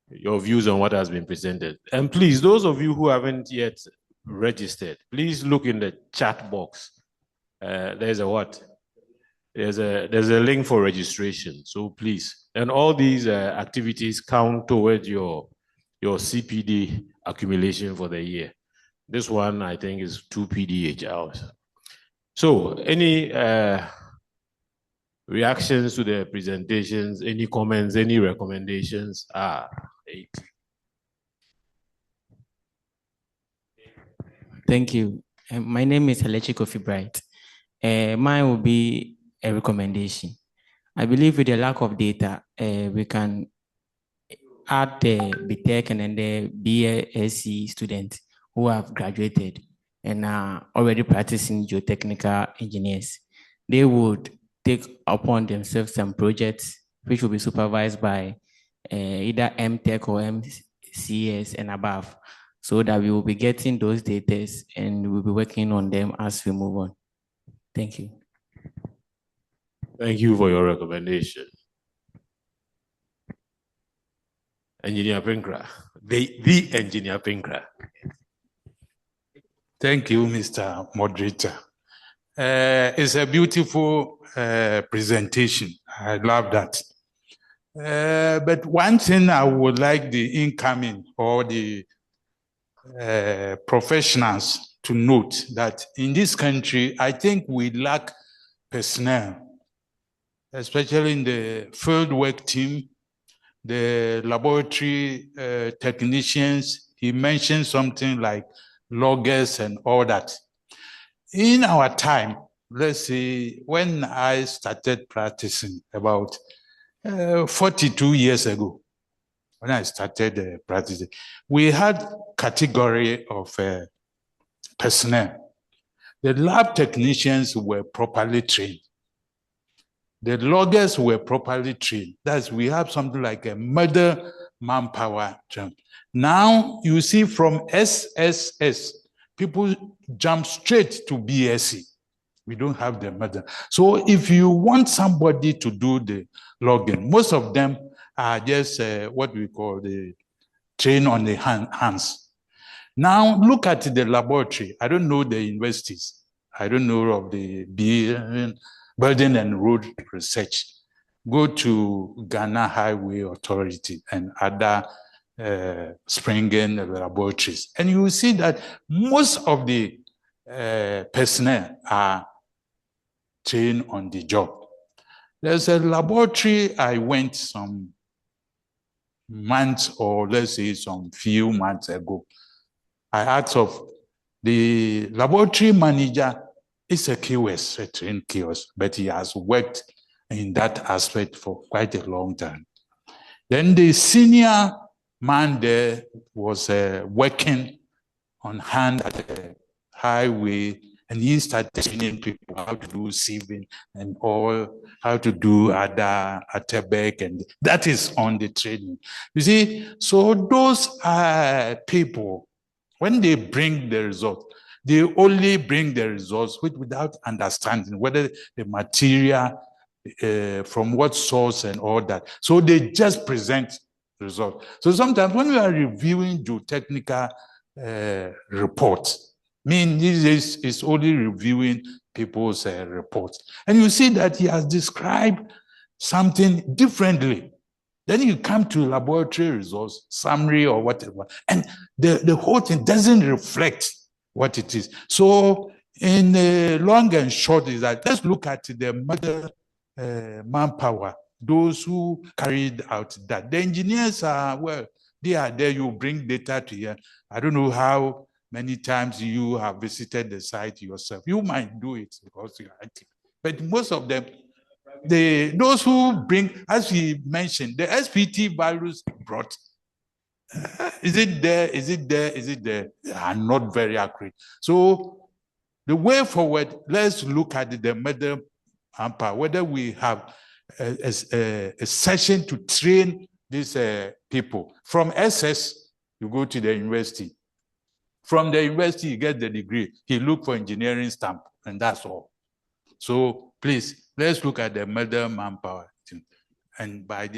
Speaker 4: views on what has been presented. And please, those of you who haven't yet registered, please look in the chat box. There's a what? There's a link for registration. So please, and all these activities count towards your CPD accumulation for the year. This one, I think, is 2 PDH hours. So any reactions to the presentations, any comments, any recommendations? 8.
Speaker 14: Thank you. My name is Halechi Kofi Bright. Mine will be a recommendation. I believe with the lack of data, we can add the BTech and then the BSc students who have graduated and are already practicing geotechnical engineers. They would take upon themselves some projects which will be supervised by either MTech or MCS and above, so that we will be getting those data and we'll be working on them as we move on. Thank you.
Speaker 4: Thank you for your recommendation. Engineer Pinkra, the Engineer Pinkra.
Speaker 16: Thank you, Mr. Moderator. It's a beautiful presentation. I love that. But one thing I would like the incoming or the professionals to note that in this country, I think we lack personnel, especially in the field work team, the laboratory technicians. He mentioned something like loggers and all that. In our time, let's say when I started practicing about 42 years ago, when I started practicing, we had category of personnel. The lab technicians were properly trained. The loggers were properly trained. That's, we have something like a mother manpower jump. Now you see from SSS, people jump straight to BSc. We don't have the mother. So if you want somebody to do the logging, most of them are just what we call the train on the hands. Now look at the laboratory. I don't know the universities. I don't know of the Building and Road Research. Go to Ghana Highway Authority and other Springen laboratories, and you will see that most of the personnel are trained on the job. There's a laboratory I went some months, or let's say some few months ago. I asked of the laboratory manager, is a QS, a trained QS, but he has worked in that aspect for quite a long time. Then the senior man there was working on hand at the highway And he started training people how to do sieving and all, how to do other atebek, and that is on the training. You see, so those are people, when they bring the results, they only bring the results without understanding whether the material from what source and all that. So they just present results. So sometimes when we are reviewing geotechnical reports, this is only reviewing people's reports. And you see that he has described something differently. Then you come to laboratory results, summary or whatever, and the whole thing doesn't reflect what it is. So in the long and short is that let's look at the mother manpower, those who carried out that. The engineers are, well, they are there, you bring data to here. I don't know how many times you have visited the site yourself. You might do it because you are active. But most of them, those who bring, as we mentioned, the SPT values brought, is it there? Is it there? Is it there? They are not very accurate. So the way forward, let's look at the mother manpower, whether we have a session to train these people. From SS, you go to the university. From the university, you get the degree. You look for engineering stamp, and that's all. So please, let's look at the mother manpower. And by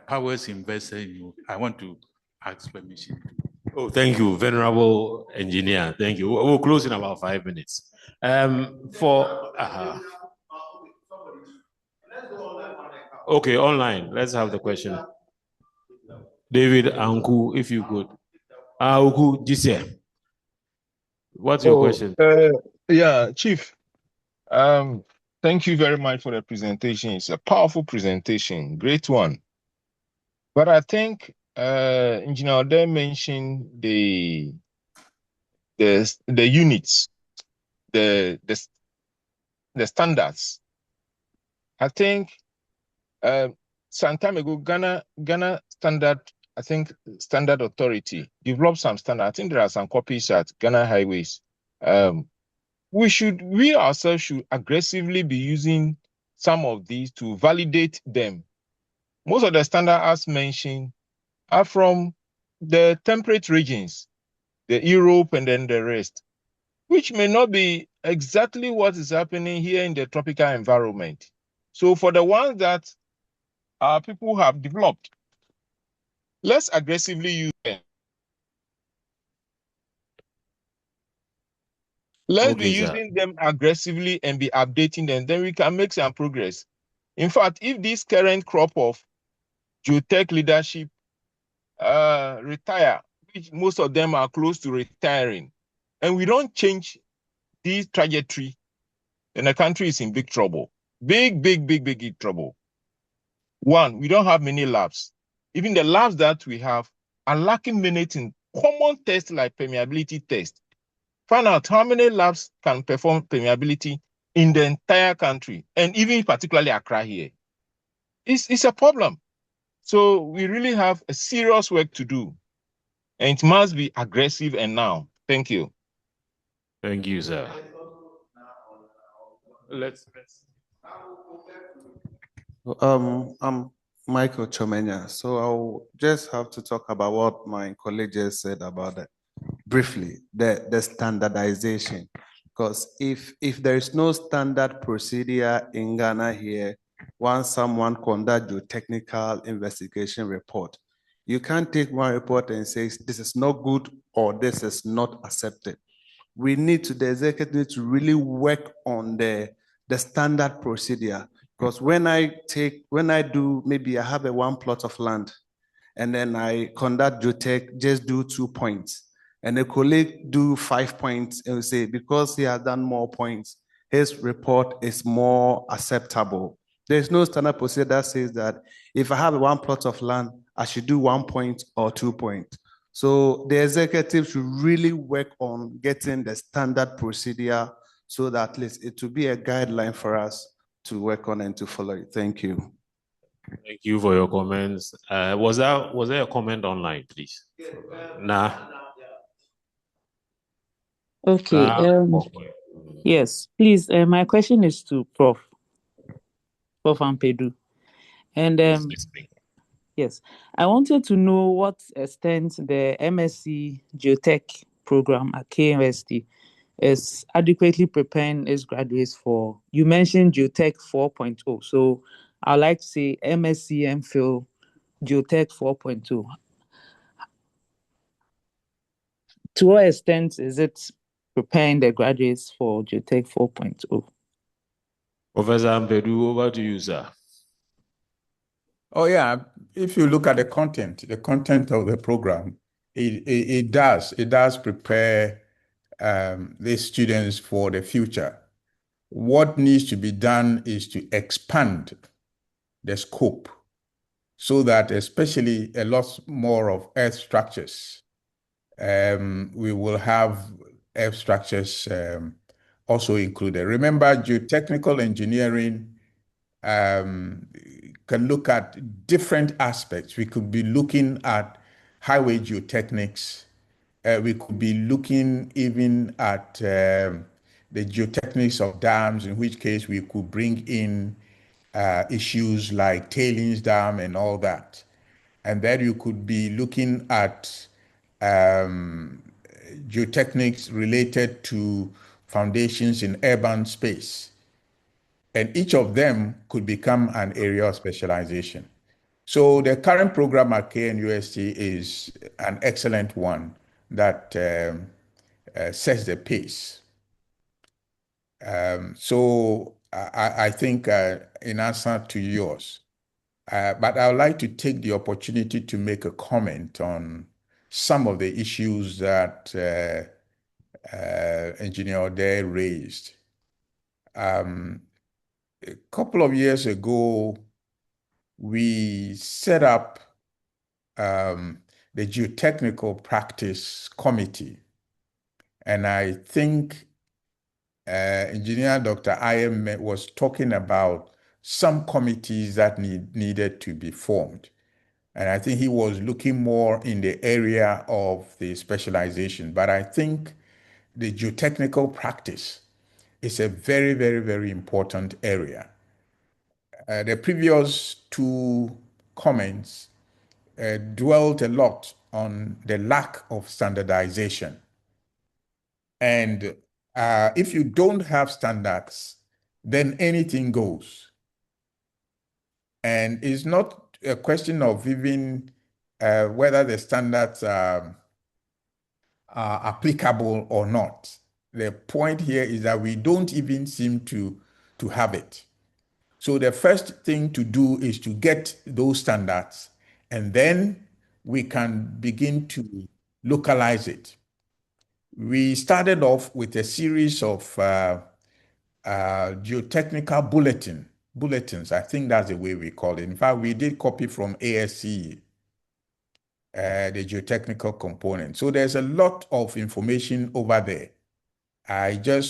Speaker 16: powers invested in you, I want to ask permission.
Speaker 4: Oh, thank you, venerable engineer. Thank you. We'll close in about 5 minutes. Okay, online. Let's have the question. David Anku, if you could. Anku, Jise. What's your question?
Speaker 10: Yeah, Chief. Thank you very much for the presentation. It's a powerful presentation, great one. But I think Engineer Ode mentioned the units, the standards. I think some time ago, Ghana Standard, I think Standard Authority developed some standard. I think there are some copies at Ghana Highways. We ourselves should aggressively be using some of these to validate them. Most of the standards, as mentioned, are from the temperate regions, the Europe and then the rest, which may not be exactly what is happening here in the tropical environment. So for the ones that our people have developed, let's aggressively use them. Let's be using them aggressively and be updating them. Then we can make some progress. In fact, if this current crop of geotech leadership retire, which most of them are close to retiring, and we don't change this trajectory, then the country is in big trouble. Big trouble. One, we don't have many labs. Even the labs that we have are lacking many in common tests like permeability test. Find out how many labs can perform permeability in the entire country, and even particularly Accra here. It's a problem. So we really have a serious work to do, and it must be aggressive and now. Thank you.
Speaker 4: Thank you, sir.
Speaker 13: I'm Michael Chomenya. So I'll just have to talk about what my colleague just said about it briefly, the standardization. Because if there is no standard procedure in Ghana here, once someone conducts your technical investigation report, you can't take one report and say this is not good or this is not accepted. We need the executive to really work on the standard procedure. Because when I do, maybe I have one plot of land and then I conduct geotech, just do 2 points. And a colleague do 5 points and we say, because he has done more points, his report is more acceptable. There's no standard procedure that says that if I have one plot of land, I should do 1 point or 2 points. So the executive should really work on getting the standard procedure so that at least it will be a guideline for us to work on and to follow it. Thank you.
Speaker 4: Thank you for your comments. Was there a comment online, please? Nah.
Speaker 8: Okay. Yes, please. My question is to Prof. Ampedu. And yes, I wanted to know what extent the MSc Geotech program at KUST is adequately preparing its graduates for. You mentioned Geotech 4.0, so I'd like to say MSc MPhil Geotech 4.0. To what extent is it preparing the graduates for Geotech 4.0?
Speaker 4: Professor Ampedu, over to you, sir.
Speaker 15: Oh yeah, if you look at the content of the program, it does prepare the students for the future. What needs to be done is to expand the scope so that especially a lot more of earth structures, we will have earth structures also included. Remember, geotechnical engineering can look at different aspects. We could be looking at highway geotechnics. We could be looking even at the geotechnics of dams, in which case we could bring in issues like tailings dam and all that. And then you could be looking at geotechnics related to foundations in urban space. And each of them could become an area of specialization. So the current program at KNUST is an excellent one that sets the pace. So I think in answer to yours, but I would like to take the opportunity to make a comment on some of the issues that Engineer Ode raised. A couple of years ago, we set up the Geotechnical Practice Committee. And I think Engineer Dr. Ayem was talking about some committees that needed to be formed. And I think he was looking more in the area of the specialization. But I think the geotechnical practice is a very, very, very important area. The previous two comments dwelt a lot on the lack of standardization. And if you don't have standards, then anything goes. And it's not a question of even whether the standards are applicable or not. The point here is that we don't even seem to have it. So the first thing to do is to get those standards, and then we can begin to localize it. We started off with a series of geotechnical bulletins. I think that's the way we call it. In fact, we did copy from ASCE, the geotechnical component. So there's a lot of information over there.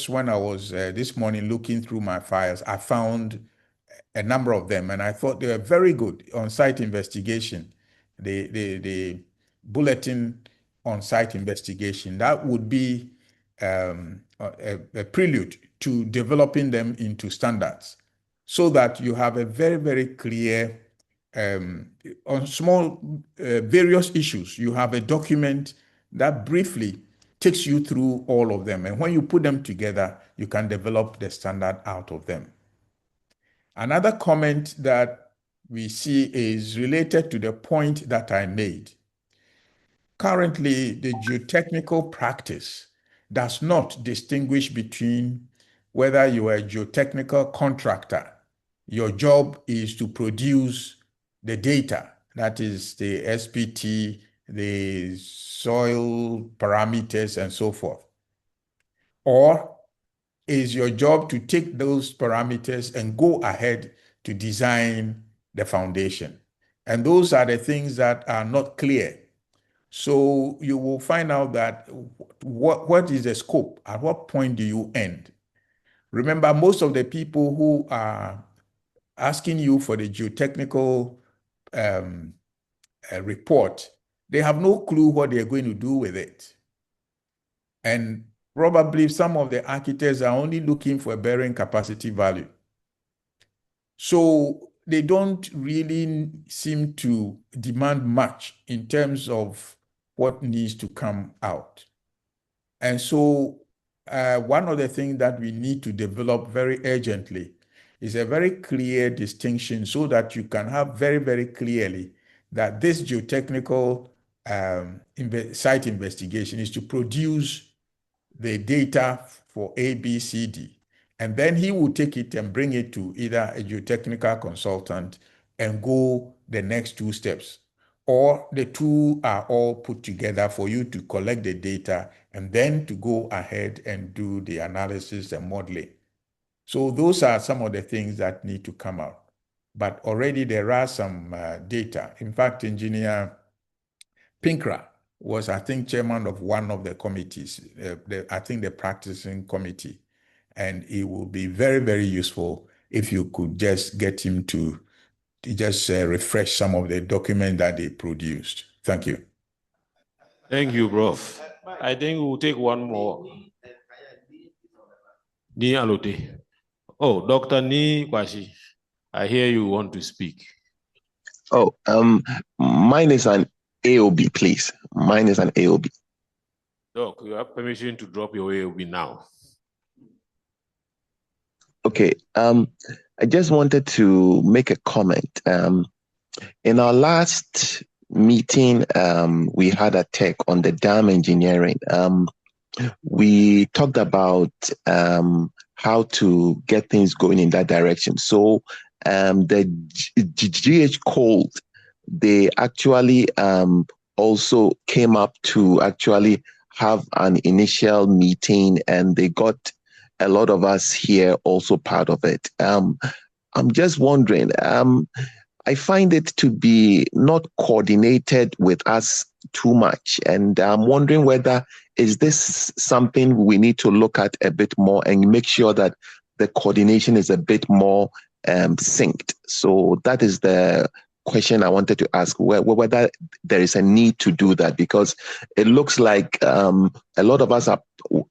Speaker 15: When I was this morning looking through my files, I found a number of them, and I thought they were very good. On-site investigation, the bulletin on-site investigation, that would be a prelude to developing them into standards so that you have a very, very clear, on small various issues, you have a document that briefly takes you through all of them. And when you put them together, you can develop the standard out of them. Another comment that we see is related to the point that I made. Currently, the geotechnical practice does not distinguish between whether you are a geotechnical contractor. Your job is to produce the data, that is the SPT, the soil parameters, and so forth. Or is your job to take those parameters and go ahead to design the foundation. And those are the things that are not clear. So you will find out that what is the scope? At what point do you end? Remember, most of the people who are asking you for the geotechnical report, they have no clue what they're going to do with it. And probably some of the architects are only looking for a bearing capacity value. So they don't really seem to demand much in terms of what needs to come out. And so one of the things that we need to develop very urgently is a very clear distinction so that you can have very, very clearly that this geotechnical site investigation is to produce the data for A, B, C, D. And then he will take it and bring it to either a geotechnical consultant and go the next two steps. Or the two are all put together for you to collect the data and then to go ahead and do the analysis and modeling. So those are some of the things that need to come out. But already there are some data. In fact, Engineer Pinkra was, I think, chairman of one of the committees, I think the practicing committee. And it will be very, very useful if you could just get him to just refresh some of the documents that they produced. Thank you.
Speaker 4: Thank you, Prof. I think we'll take one more. Ni Alote. Oh, Dr. Ni Kwashi, I hear you want to speak.
Speaker 17: Oh, mine is an AOB, please. Mine is an AOB.
Speaker 4: Doc, you have permission to drop your AOB now.
Speaker 17: Okay. I just wanted to make a comment. In our last meeting, we had a tech on the dam engineering. We talked about how to get things going in that direction. So the GH Cold, they actually also came up to actually have an initial meeting, and they got a lot of us here also part of it. I'm just wondering, I find it to be not coordinated with us too much. And I'm wondering whether is this something we need to look at a bit more and make sure that the coordination is a bit more synced. So that is the question I wanted to ask, whether there is a need to do that, because it looks like a lot of us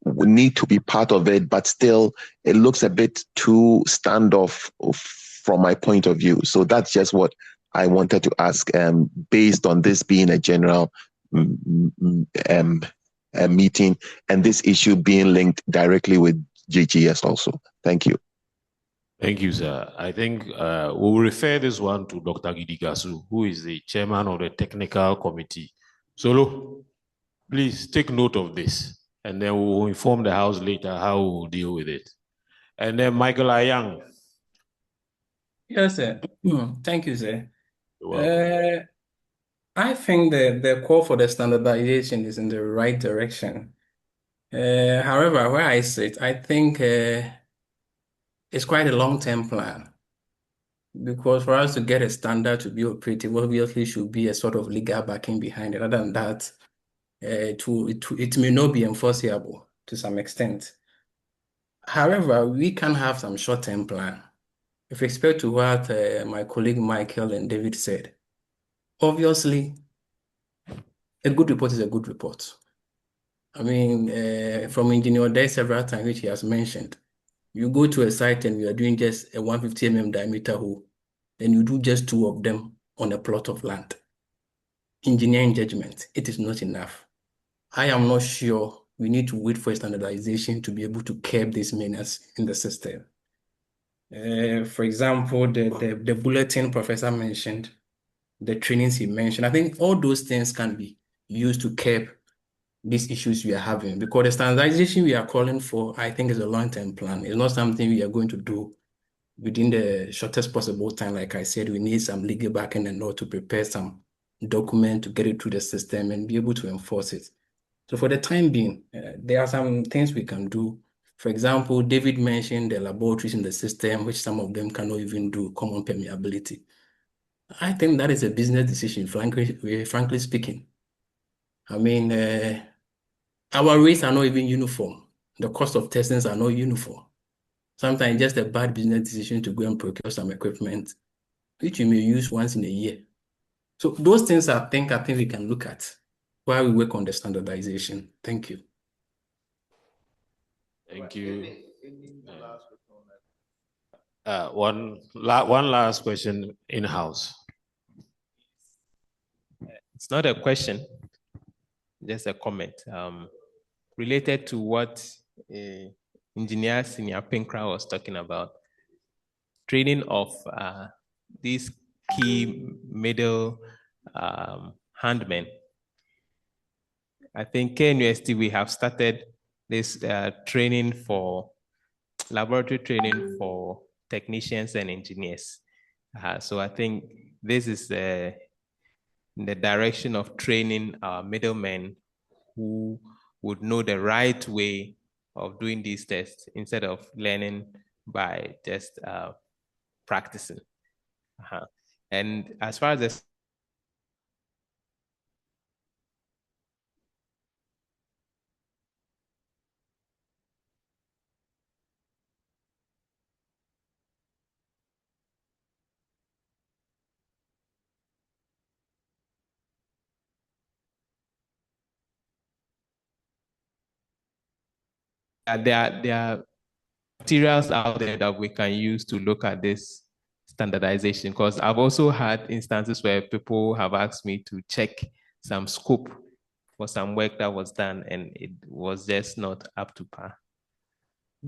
Speaker 17: need to be part of it, but still it looks a bit too standoff from my point of view. So that's just what I wanted to ask, based on this being a general meeting and this issue being linked directly with GGS also. Thank you.
Speaker 4: Thank you, sir. I think we'll refer this one to Dr. Gidigasu, who is the chairman of the technical committee. Solo, please take note of this, and then we'll inform the House later how we'll deal with it. And then Michael Ayang.
Speaker 18: Yes, sir. Thank you, sir. I think the call for the standardization is in the right direction. However, where I sit, I think it's quite a long-term plan, because for us to get a standard to be operative, obviously should be a sort of legal backing behind it. Other than that, it may not be enforceable to some extent. However, we can have some short-term plan. With respect to what my colleague Michael and David said, obviously, a good report is a good report. I mean, from Engineer Day several times, which he has mentioned, you go to a site and you are doing just a 150 mm diameter hole, then you do just 2 of them on a plot of land. Engineering judgment, it is not enough. I am not sure we need to wait for standardization to be able to curb this menace in the system. For example, the bulletin Professor mentioned, the trainings he mentioned, I think all those things can be used to curb these issues we are having, because the standardization we are calling for, I think, is a long-term plan. It's not something we are going to do within the shortest possible time. Like I said, we need some legal backing and all to prepare some document to get it through the system and be able to enforce it. So for the time being, there are some things we can do. For example, David mentioned the laboratories in the system, which some of them cannot even do common permeability. I think that is a business decision, frankly speaking. I mean, our rates are not even uniform. The cost of testings are not uniform. Sometimes just a bad business decision to go and procure some equipment, which you may use once in a year. So those things I think we can look at while we work on the standardization. Thank you.
Speaker 4: Thank you. One last question in-house.
Speaker 5: It's not a question, just a comment. Related to what Engineer Senior Pinkra was talking about, training of these key middle handmen. I think KNUST, we have started this training for laboratory training for technicians and engineers. So I think this is the direction of training our middlemen who would know the right way of doing these tests instead of learning by just practicing. And as far as the there are materials out there that we can use to look at this standardization, because I've also had instances where people have asked me to check some scope for some work that was done and it was just not up to par.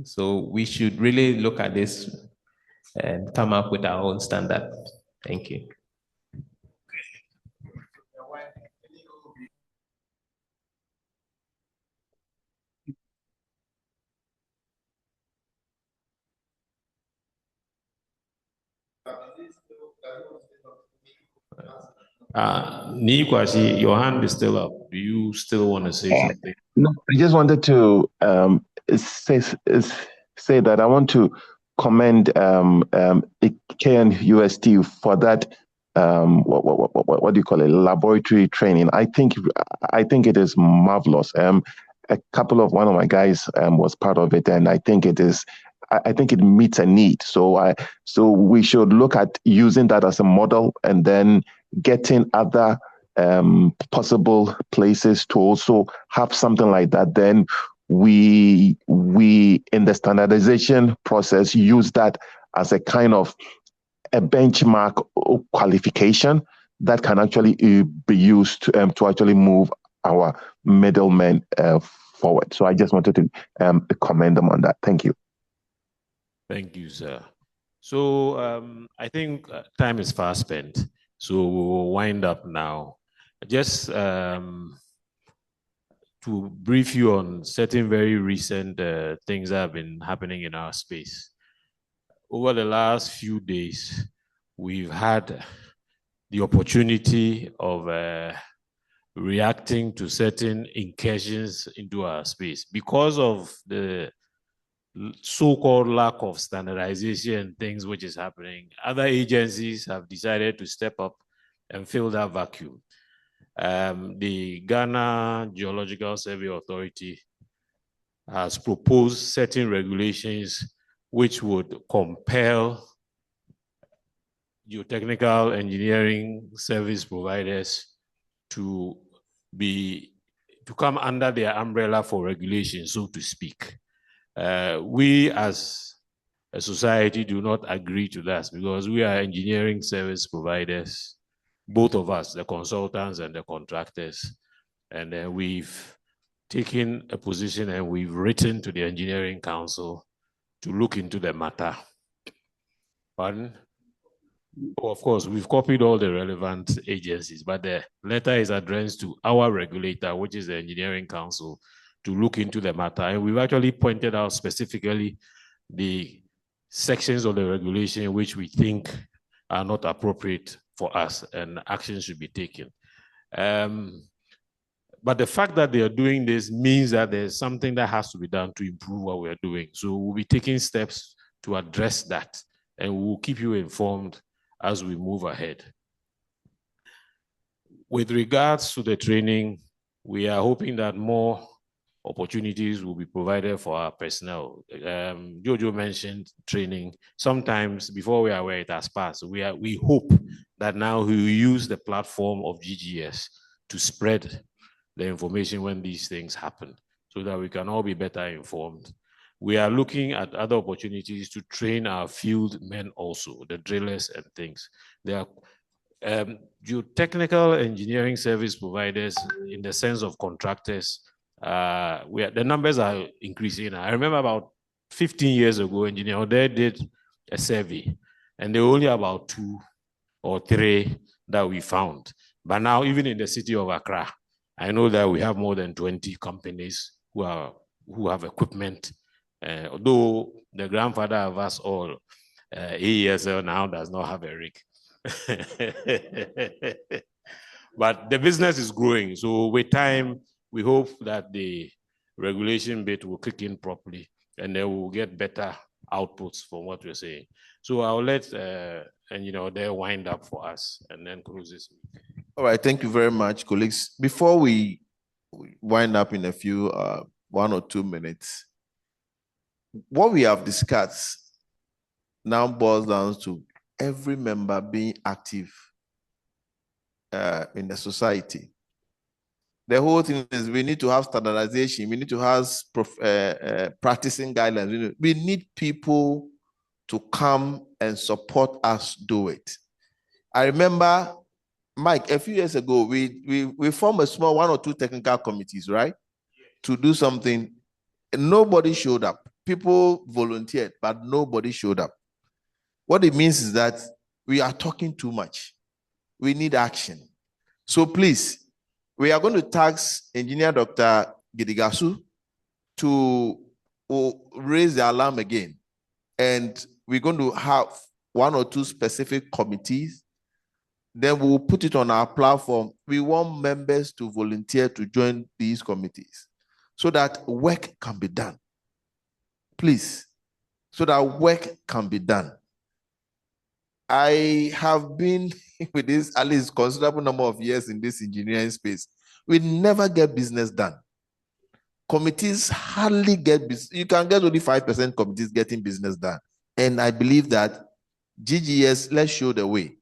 Speaker 5: So we should really look at this and come up with our own standard. Thank you.
Speaker 4: Nikwashi, your hand is still up. Do you still want to say something?
Speaker 17: No, I just wanted to say that I want to commend KNUST for that what do you call it, laboratory training. I think it is marvelous. One of my guys was part of it, and I think it meets a need. So we should look at using that as a model, and then getting other possible places to also have something like that. Then we in the standardization process use that as a kind of a benchmark qualification that can actually be used to actually move our middlemen forward. So I just wanted to commend them on that. Thank you.
Speaker 4: Thank you, sir. So I think time is fast spent. So we will wind up now. Just to brief you on certain very recent things that have been happening in our space. Over the last few days, we've had the opportunity of reacting to certain incursions into our space because of the so-called lack of standardization things which is happening. Other agencies have decided to step up and fill that vacuum. The Ghana Geological Survey Authority has proposed certain regulations which would compel geotechnical engineering service providers to come under their umbrella for regulation, so to speak. We as a society do not agree to that because we are engineering service providers, both of us, the consultants and the contractors. And we've taken a position and we've written to the Engineering Council to look into the matter. Pardon? Oh, of course, we've copied all the relevant agencies, but the letter is addressed to our regulator, which is the Engineering Council, to look into the matter. And we've actually pointed out specifically the sections of the regulation which we think are not appropriate for us and action should be taken. But the fact that they are doing this means that there's something that has to be done to improve what we're doing. So we'll be taking steps to address that, and we'll keep you informed as we move ahead. With regards to the training, we are hoping that more opportunities will be provided for our personnel. Jojo mentioned training. Sometimes before we are aware it has passed. We hope that now we will use the platform of GGS to spread the information when these things happen so that we can all be better informed. we are looking at other opportunities to train our field men also, the drillers and things. There are geotechnical engineering service providers in the sense of contractors. The numbers are increasing. I remember about 15 years ago, Engineer Ode did a survey, and there were only about 2 or 3 that we found. But now, even in the city of Accra, I know that we have more than 20 companies who have equipment. Although the grandfather of us all, AESL now does not have a rig. But the business is growing. So with time, we hope that the regulation bit will kick in properly and then we'll get better outputs from what we're saying. So I'll let they wind up for us and then close this.
Speaker 1: All right, thank you very much, colleagues. Before we wind up in a few 1 or 2 minutes, what we have discussed now boils down to every member being active in the society. The whole thing is we need to have standardization. We need to have practicing guidelines. We need people to come and support us do it. I remember, Mike, a few years ago, we formed a small 1 or 2 technical committees, right? To do something. And nobody showed up. People volunteered, but nobody showed up. What it means is that we are talking too much. We need action. So please, we are going to task Engineer Dr. Gidigasu to raise the alarm again. And we're going to have 1 or 2 specific committees. Then we'll put it on our platform. We want members to volunteer to join these committees so that work can be done. Please, so that work can be done. I have been with this at least considerable number of years in this engineering space. We never get business done. Committees hardly get business. You can get only 5% committees getting business done. And I believe that GGS, let's show the way.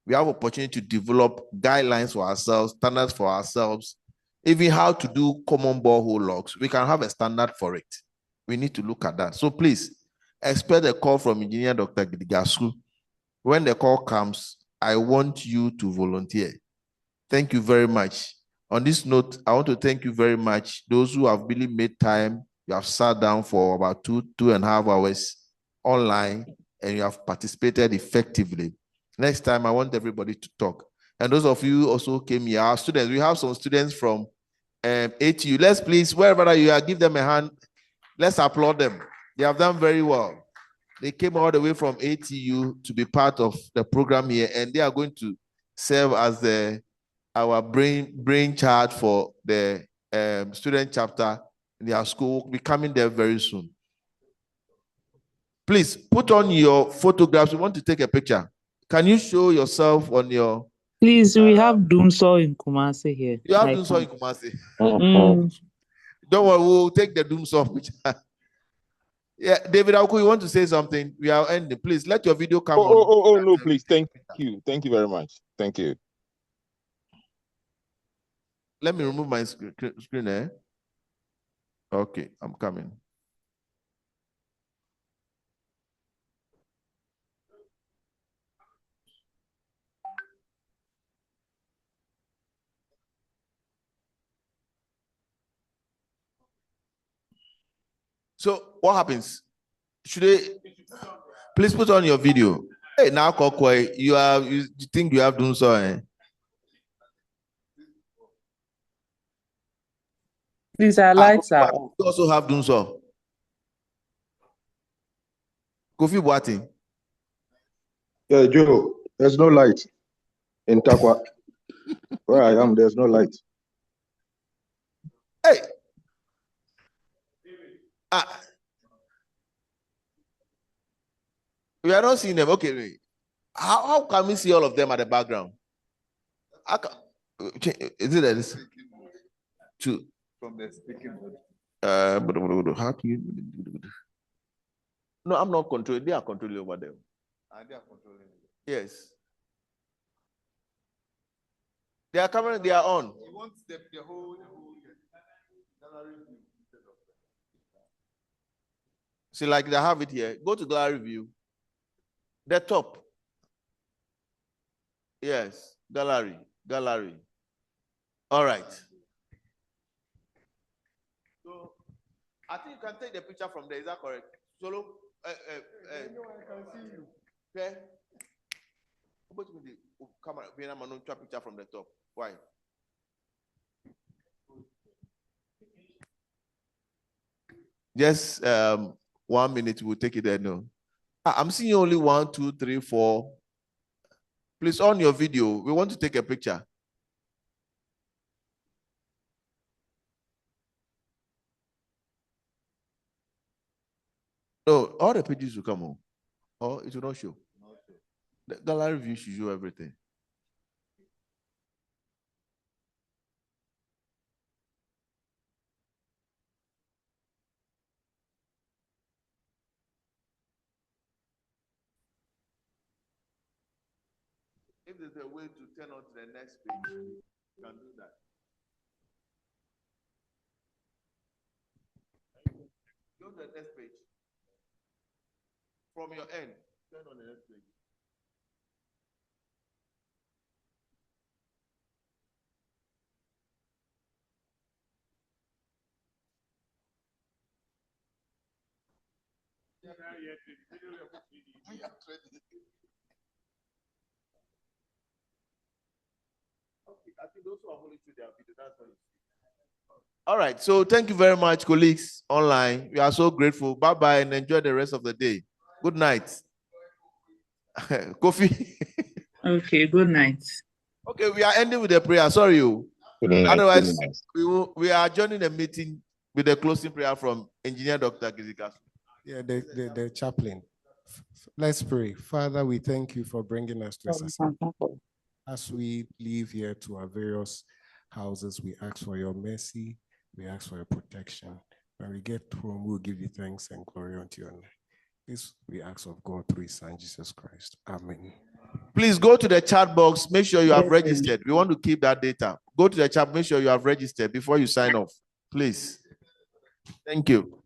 Speaker 1: We have opportunity to develop guidelines for ourselves, standards for ourselves, even how to do common borehole logs. We can have a standard for it. We need to look at that. So please, expect a call from Engineer Dr. Gidigasu. When the call comes, I want you to volunteer. Thank you very much. On this note, I want to thank you very much. Those who have really made time, you have sat down for about 2.5 hours online, and you have participated effectively. Next time, I want everybody to talk. And those of you who also came here, our students, we have some students from ATU. Let's please, wherever you are, give them a hand. Let's applaud them. They have done very well. They came all the way from ATU to be part of the program here, and they are going to serve as our brain child for the student chapter in their school. We'll be coming there very soon. Please put on your photographs. We want to take a picture. Can you show yourself on your...
Speaker 8: Please, we have Doomsaw in Kumasi here.
Speaker 1: You have Doomsaw in Kumasi?
Speaker 8: Mm.
Speaker 1: Don't worry, we'll take the Doomsaw picture. Yeah, David Auku, you want to say something? We are ending. Please let your video come on.
Speaker 10: No, please. Thank you. Thank you very much. Thank you.
Speaker 1: Let me remove my screen there. Okay, I'm coming. So what happens? Should they please put on your video? Hey, now Kokwe, you think you have done so? Eh?
Speaker 8: These are lights are off.
Speaker 1: You also have done so. Kofi Boateng.
Speaker 19: Yeah, Joe, there's no light in Takwa. Where I am, there's no light.
Speaker 1: Hey. We are not seeing them. Okay. How can we see all of them at the background? Is it this? From the speaking mode. How do you? No, I'm not controlling. They are controlling over them. They are controlling. Yes. They are covering. They are on. You want the whole gallery view.
Speaker 2: See, like I have it here. Go to gallery view. The top. Yes, gallery. All right. So I think you can take the picture from there. Is that correct? Solo. I can see you. Okay. Come on, picture from the top. Why? Just 1 minute. We'll take it there. No. I'm seeing only 1, 2, 3, 4. Please on your video. We want to take a picture. No, all the pages will come on. Or it will not show. The gallery view should show everything. If there's a way to turn on to the next page, you can do that. Go to the next page. From your end, turn on the next page. I think those who are holding to their video, that's what you see. All right, so thank you very much, colleagues online. We are so grateful. Bye-bye and enjoy the rest of the day. Good night. Kofi.
Speaker 8: Okay, good night.
Speaker 2: Okay, we are ending with a prayer. Sorry, you. Otherwise, we are adjourning the meeting with a closing prayer from Engineer Dr. Gizika.
Speaker 3: Yeah, the chaplain. Let's pray. Father, we thank you for bringing us to this. As we leave here to our various houses, we ask for your mercy. We ask for your protection. When we get home, we'll give you thanks and glory unto your name. This we ask of God through his Son, Jesus Christ. Amen.
Speaker 2: Please go to the chat box. Make sure you have registered. We want to keep that data. Go to the chat. Make sure you have registered before you sign off. Please. Thank you.